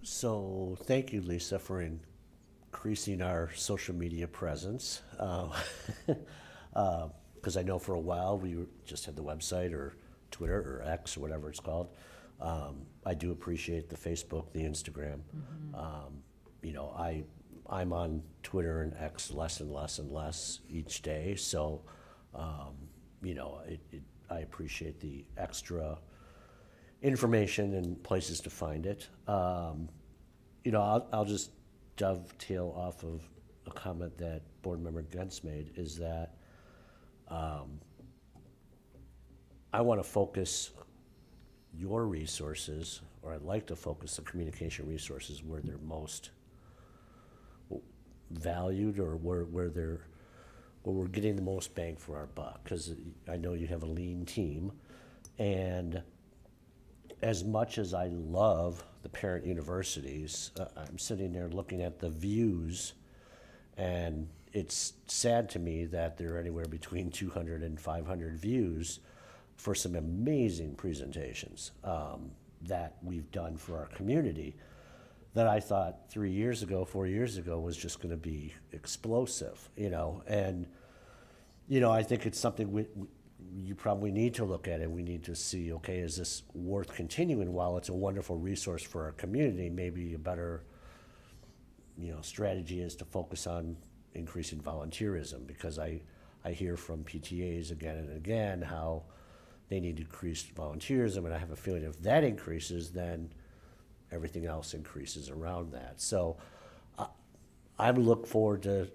So thank you, Lisa, for increasing our social media presence. Because I know for a while we just had the website or Twitter or X or whatever it's called. I do appreciate the Facebook, the Instagram. You know, I'm on Twitter and X less and less and less each day. So, you know, I appreciate the extra information and places to find it. You know, I'll just dovetail off of a comment that Board Member Gentz made, is that I want to focus your resources, or I'd like to focus the communication resources where they're most valued, or where we're getting the most bang for our buck. Because I know you have a lean team, and as much as I love the parent universities, I'm sitting there looking at the views, and it's sad to me that there are anywhere between 200 and 500 views for some amazing presentations that we've done for our community that I thought 3 years ago, 4 years ago was just going to be explosive, you know. And, you know, I think it's something you probably need to look at it. We need to see, okay, is this worth continuing? While it's a wonderful resource for our community, maybe a better, you know, strategy is to focus on increasing volunteerism, because I hear from PTAs again and again how they need to increase volunteerism, and I have a feeling if that increases, then everything else increases around that. So I look forward to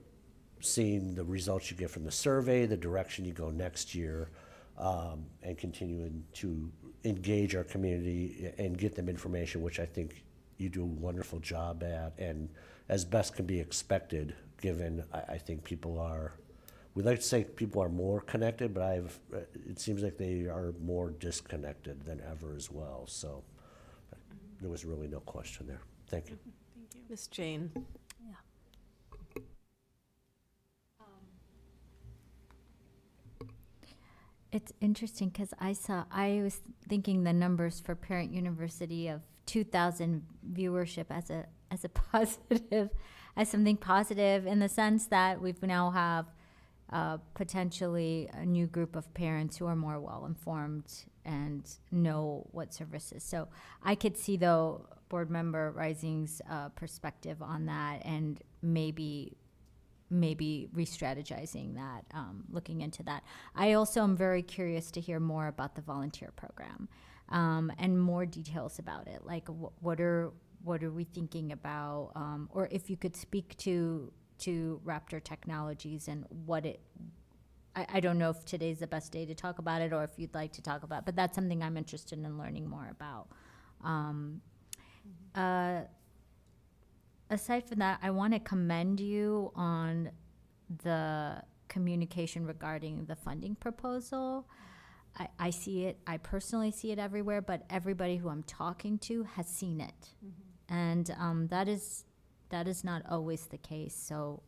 seeing the results you get from the survey, the direction you go next year, and continuing to engage our community and get them information, which I think you do a wonderful job at, and as best can be expected, given I think people are, we'd like to say people are more connected, but it seems like they are more disconnected than ever as well. So there was really no question there. Thank you. Thank you. Ms. Jane. It's interesting because I was thinking the numbers for Parent University of 2,000 viewership as a positive, as something positive in the sense that we've now have potentially a new group of parents who are more well informed and know what services. So I could see though Board Member Rising's perspective on that, and maybe re-strategizing that, looking into that. I also am very curious to hear more about the volunteer program, and more details about it. Like what are we thinking about, or if you could speak to Raptor Technologies and what it, I don't know if today's the best day to talk about it or if you'd like to talk about, but that's something I'm interested in learning more about. Aside from that, I want to commend you on the communication regarding the funding proposal. I see it, I personally see it everywhere, but everybody who I'm talking to has seen it. And that is not always the case. So,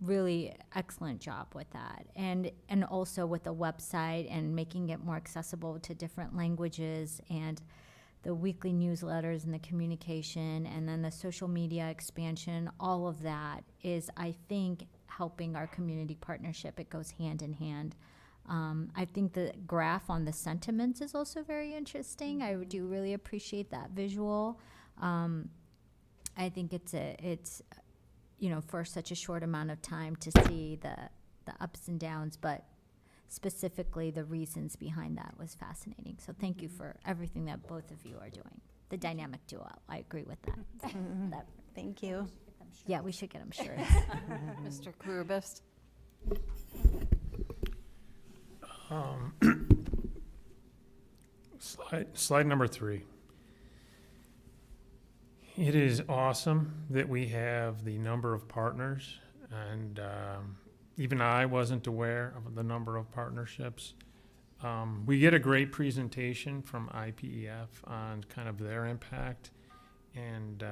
really excellent job with that. And also with the website and making it more accessible to different languages, and the weekly newsletters and the communication, and then the social media expansion. All of that is, I think, helping our community partnership. It goes hand in hand. I think the graph on the sentiments is also very interesting. I do really appreciate that visual. I think it's for such a short amount of time to see the ups and downs, but specifically the reasons behind that was fascinating. So thank you for everything that both of you are doing. The dynamic duo, I agree with that. Thank you. Yeah, we should get them shirts. Mr. Karubis. Slide number 3. It is awesome that we have the number of partners, and even I wasn't aware of the number of partnerships. We get a great presentation from IPEF on kind of their impact, and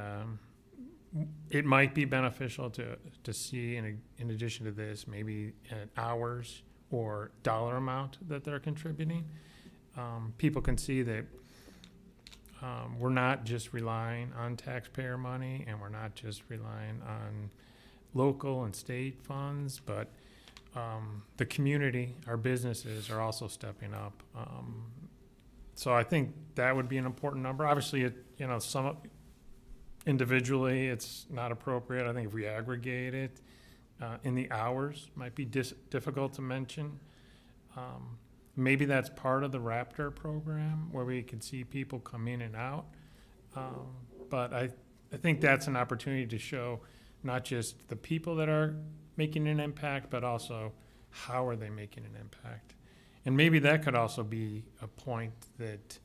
it might be beneficial to see, in addition to this, maybe hours or dollar amount that they're contributing. People can see that we're not just relying on taxpayer money, and we're not just relying on local and state funds, but the community, our businesses are also stepping up. So I think that would be an important number. Obviously, some individually it's not appropriate. I think if we aggregate it in the hours, might be difficult to mention. Maybe that's part of the Raptor program where we can see people come in and out. But I think that's an opportunity to show not just the people that are making an impact, but also how are they making an impact. And maybe that could also be a point that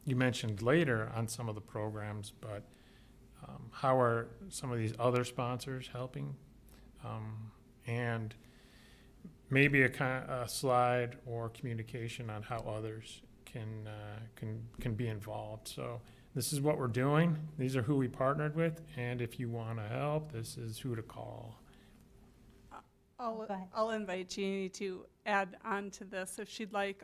you mentioned later on some of the programs, but how are some of these other sponsors helping? And maybe a slide or communication on how others can be involved. So this is what we're doing. These are who we partnered with, and if you want to help, this is who to call. I'll invite Jeannie to add on to this if she'd like.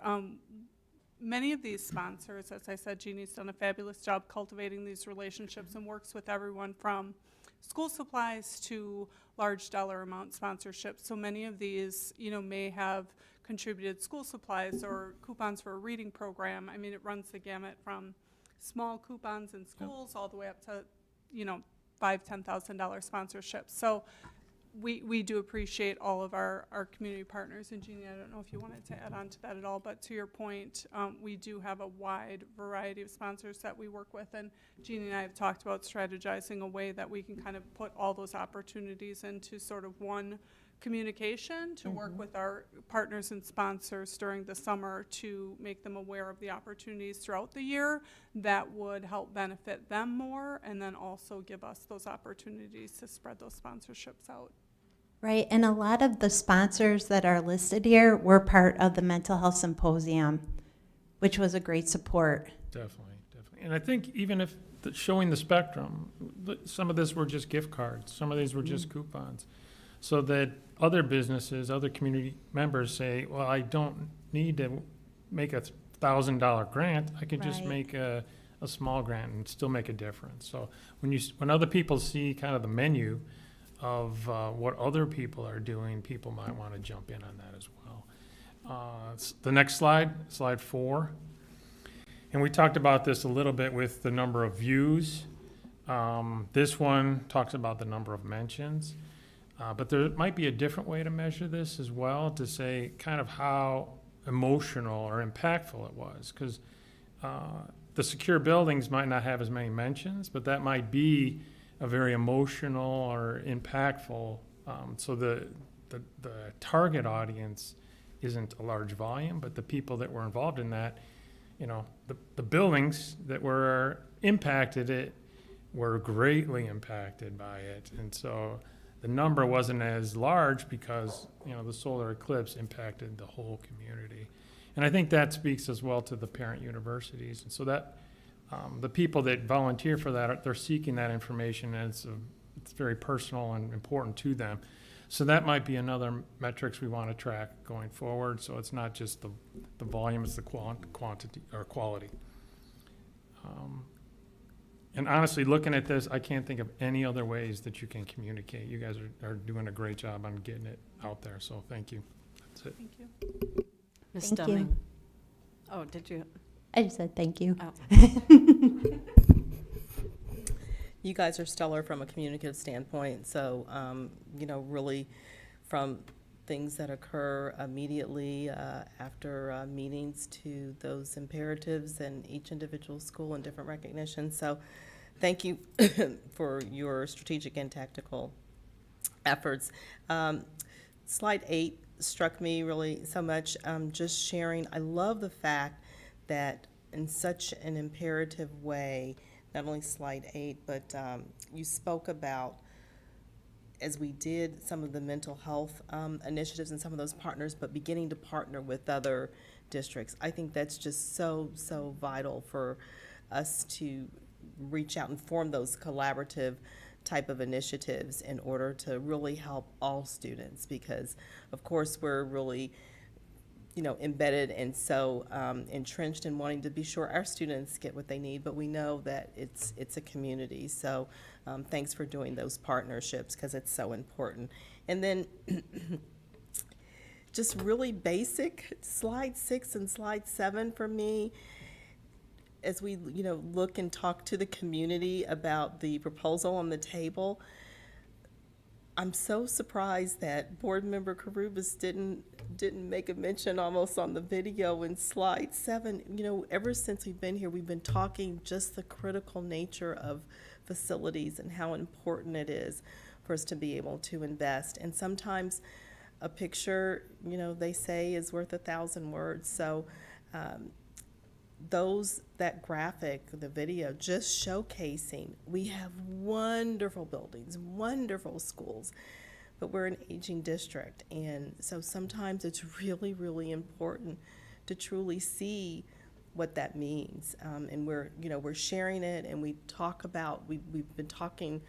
Many of these sponsors, as I said, Jeannie's done a fabulous job cultivating these relationships and works with everyone from school supplies to large dollar amount sponsorships. So many of these, may have contributed school supplies or coupons for a reading program. I mean, it runs the gamut from small coupons in schools all the way up to, $5,000, $10,000 sponsorships. So we do appreciate all of our community partners. And Jeannie, I don't know if you wanted to add on to that at all, but to your point, we do have a wide variety of sponsors that we work with. And Jeannie and I have talked about strategizing a way that we can kind of put all those opportunities into sort of one communication to work with our partners and sponsors during the summer to make them aware of the opportunities throughout the year that would help benefit them more, and then also give us those opportunities to spread those sponsorships out. Right, and a lot of the sponsors that are listed here were part of the Mental Health Symposium, which was a great support. Definitely. And I think even if showing the spectrum, some of this were just gift cards, some of these were just coupons, so that other businesses, other community members say, well, I don't need to make a $1,000 grant. I could just make a small grant and still make a difference. So when other people see kind of the menu of what other people are doing, people might want to jump in on that as well. The next slide 4. And we talked about this a little bit with the number of views. This one talks about the number of mentions. But there might be a different way to measure this as well, to say kind of how emotional or impactful it was. Because the secure buildings might not have as many mentions, but that might be a very emotional or impactful. So the target audience isn't a large volume, but the people that were involved in that, the buildings that were impacted were greatly impacted by it. And so the number wasn't as large because, the solar eclipse impacted the whole community. And I think that speaks as well to the parent universities. And so that the people that volunteer for that, they're seeking that information, and it's very personal and important to them. So that might be another metrics we want to track going forward. So it's not just the volume, it's the quantity or quality. And honestly, looking at this, I can't think of any other ways that you can communicate. You guys are doing a great job on getting it out there, so thank you. That's it. Thank you. Ms. Thank you. Dunning. Oh, did you? I just said thank you. Oh. You guys are stellar from a communicative standpoint, so, really from things that occur immediately after meetings to those imperatives in each individual school and different recognitions. So thank you for your strategic and tactical efforts. Slide 8 struck me really so much, just sharing. I love the fact that in such an imperative way, not only slide 8, but you spoke about, as we did some of the mental health initiatives and some of those partners, but beginning to partner with other districts. I think that's just so vital for us to reach out and form those collaborative type of initiatives in order to really help all students, because of course we're really embedded and so entrenched in wanting to be sure our students get what they need, but we know that it's a community. So thanks for doing those partnerships, because it's so important. And then just really basic, slide 6 and slide 7 for me, as we look and talk to the community about the proposal on the table. I'm so surprised that Board Member Karubas didn't make a mention almost on the video in slide 7. Ever since we've been here, we've been talking just the critical nature of facilities and how important it is for us to be able to invest. And sometimes a picture, they say, is worth 1,000 words. So that graphic, the video, just showcasing, we have wonderful buildings, wonderful schools, but we're an aging district. And so sometimes it's really, really important to truly see what that means. And we're sharing it, and we talk about, we've been talking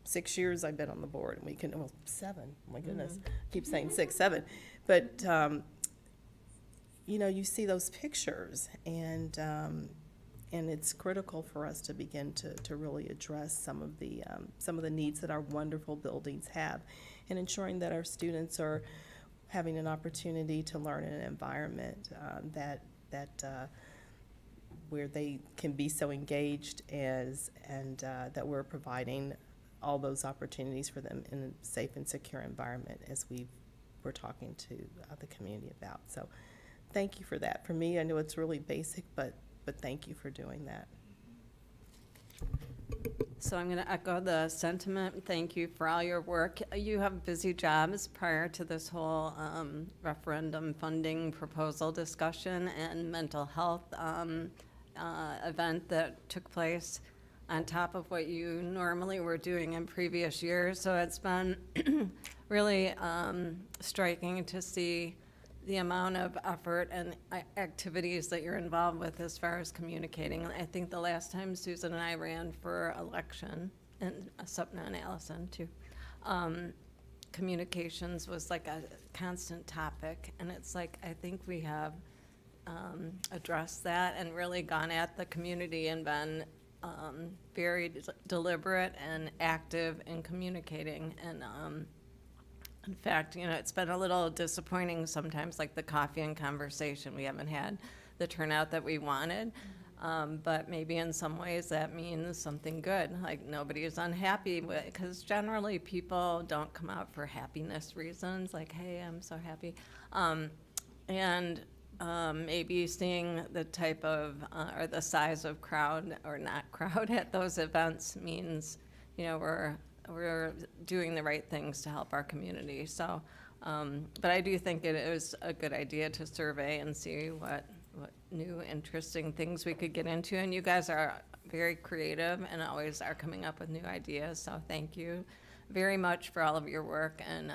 6 years I've been on the board, and 7, my goodness, I keep saying 6, 7, but you see those pictures, and it's critical for us to begin to really address some of the needs that our wonderful buildings have, and ensuring that our students are having an opportunity to learn in an environment that where they can be so engaged and that we're providing all those opportunities for them in a safe and secure environment, as we're talking to the community about. So thank you for that. For me, I know it's really basic, but thank you for doing that. So I'm going to echo the sentiment. Thank you for all your work. You have busy jobs prior to this whole referendum funding proposal discussion and mental health event that took place on top of what you normally were doing in previous years. So it's been really striking to see the amount of effort and activities that you're involved with as far as communicating. I think the last time Susan and I ran for election, and Sapna and Allison too, communications was like a constant topic, and it's like I think we have addressed that and really gone at the community and been very deliberate and active in communicating. And in fact, you know, it's been a little disappointing sometimes, like the coffee and conversation. We haven't had the turnout that we wanted, but maybe in some ways that means something good. Like nobody is unhappy, because generally people don't come out for happiness reasons, like, hey, I'm so happy. Maybe seeing the type of, or the size of crowd or not crowd at those events means, you know, we're doing the right things to help our community. So, but I do think it is a good idea to survey and see what new interesting things we could get into. And you guys are very creative and always are coming up with new ideas. So thank you very much for all of your work. And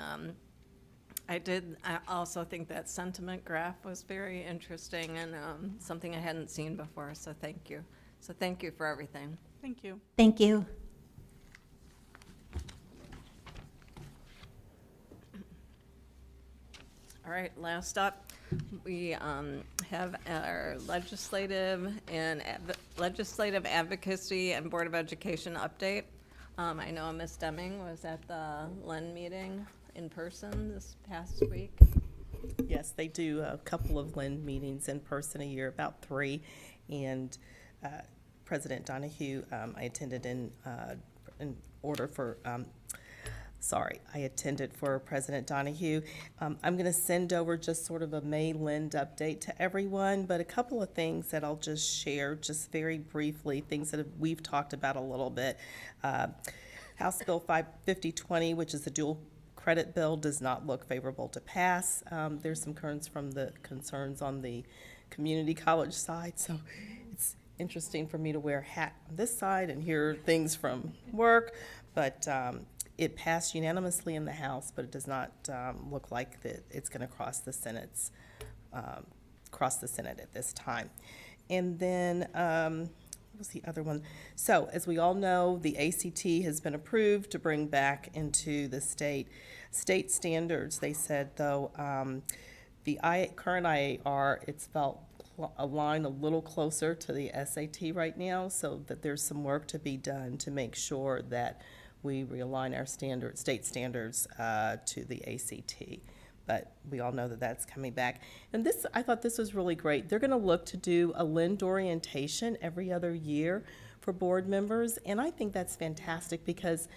I also think that sentiment graph was very interesting and something I hadn't seen before. So thank you. So thank you for everything. Thank you. Thank you. All right, last up, we have our legislative advocacy and Board of Education update. I know Ms. Deming was at the LEN meeting in person this past week. Yes, they do a couple of LEN meetings in person a year, about 3. And President Donahue, I attended I attended for President Donahue. I'm going to send over just sort of a May LEND update to everyone, but a couple of things that I'll just share just very briefly, things that we've talked about a little bit. House Bill 5020, which is the dual credit bill, does not look favorable to pass. There's some concerns on the community college side, so it's interesting for me to wear a hat on this side and hear things from work, but it passed unanimously in the House, but it does not look like that it's going to cross the Senate at this time. And then what was the other one? So, as we all know, the ACT has been approved to bring back into the state standards. They said, though, the current IAR, it's felt aligned a little closer to the SAT right now, so that there's some work to be done to make sure that we realign our state standards to the ACT. But we all know that that's coming back. And I thought this was really great. They're going to look to do a LEND orientation every other year for board members. And I think that's fantastic, because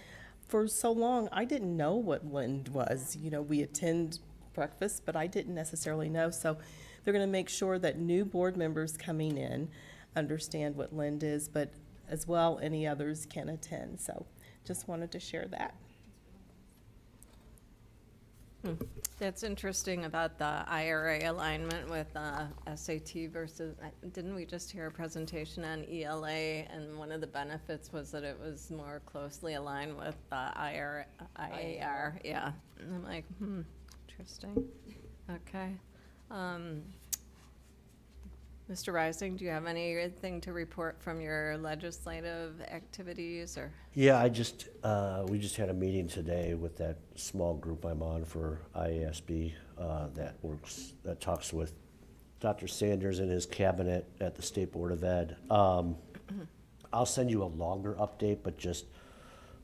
for so long I didn't know what LEND was. You know, we attend breakfast, but I didn't necessarily know. So they're going to make sure that new board members coming in understand what LEND is, but as well any others can attend. So just wanted to share that. That's interesting about the IRA alignment with SAT versus, didn't we just hear a presentation on ELA, and one of the benefits was that it was more closely aligned with IAR. Yeah, and I'm like, interesting. Okay. Mr. Rising, do you have anything to report from your legislative activities, or? Yeah, we just had a meeting today with that small group I'm on for IASB that talks with Dr. Sanders and his cabinet at the State Board of Ed. I'll send you a longer update, but just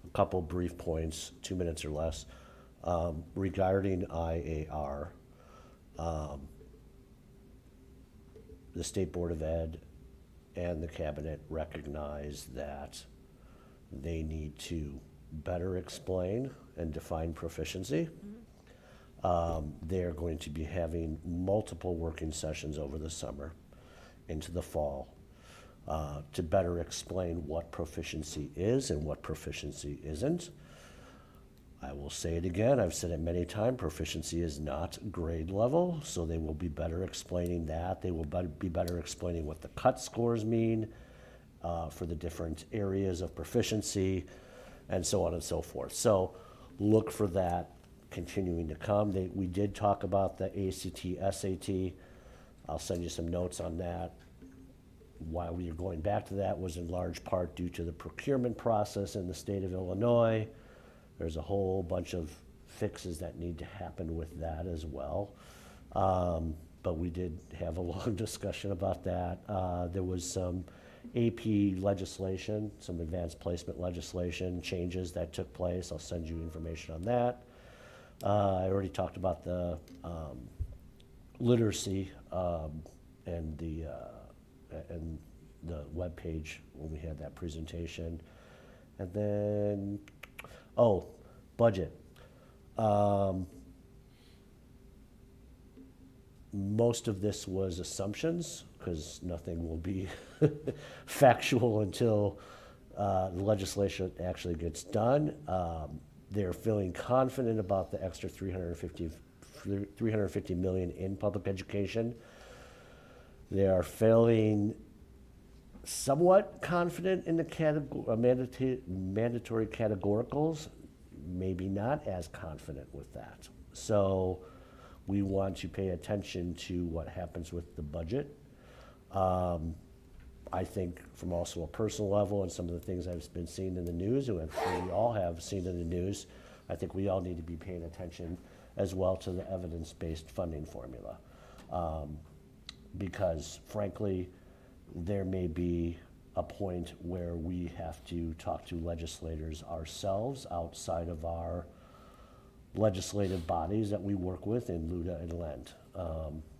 a couple brief points, 2 minutes or less, regarding IAR. The State Board of Ed and the cabinet recognize that they need to better explain and define proficiency. They're going to be having multiple working sessions over the summer into the fall to better explain what proficiency is and what proficiency isn't. I will say it again, I've said it many times, proficiency is not grade level, so they will be better explaining that. They will be better explaining what the cut scores mean for the different areas of proficiency, and so on and so forth. So look for that continuing to come. We did talk about the ACT, SAT. I'll send you some notes on that. Why we are going back to that was in large part due to the procurement process in the state of Illinois. There's a whole bunch of fixes that need to happen with that as well. But we did have a long discussion about that. There was some AP legislation, some advanced placement legislation changes that took place. I'll send you information on that. I already talked about the literacy and the webpage when we had that presentation. And then, budget. Most of this was assumptions, because nothing will be factual until the legislation actually gets done. They're feeling confident about the extra $350 million in public education. They are feeling somewhat confident in the mandatory categoricals, maybe not as confident with that. So we want to pay attention to what happens with the budget. I think from also a personal level and some of the things I've been seeing in the news, and we all have seen in the news, I think we all need to be paying attention as well to the evidence-based funding formula. Because frankly, there may be a point where we have to talk to legislators ourselves outside of our legislative bodies that we work with in LUDA and LEND,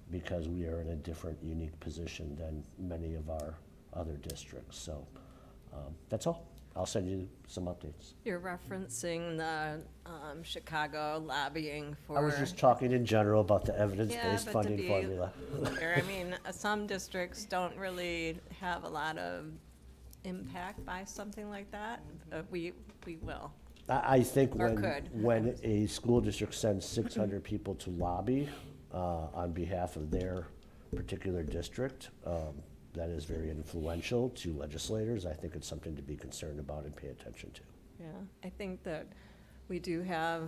because we are in a different, unique position than many of our other districts. So that's all. I'll send you some updates. You're referencing the Chicago lobbying for. I was just talking in general about the evidence-based funding formula. I mean, some districts don't really have a lot of impact by something like that, but we will. I think Or when a school district sends 600 people to lobby on behalf of their particular district, that is very influential to legislators. I think it's something to be concerned about and pay attention to. Yeah, I think that we do have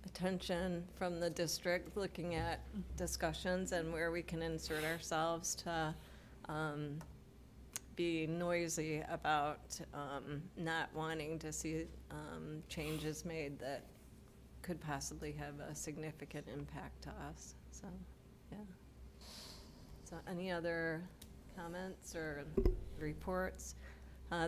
attention from the district looking at discussions and where we can insert ourselves to be noisy about not wanting to see changes made that could possibly have a significant impact to us. So, yeah. So any other comments or reports?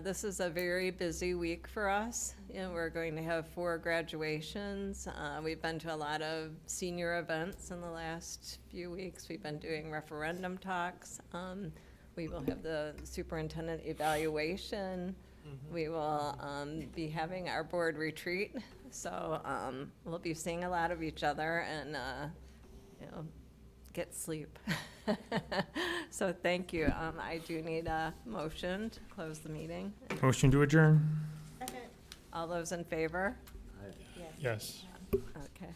This is a very busy week for us. You know, we're going to have 4 graduations. We've been to a lot of senior events in the last few weeks. We've been doing referendum talks. We will have the superintendent evaluation. We will be having our board retreat. So we'll be seeing a lot of each other and you know, get sleep. So thank you. I do need a motion to close the meeting. Motion to adjourn? All those in favor? Yes. Okay.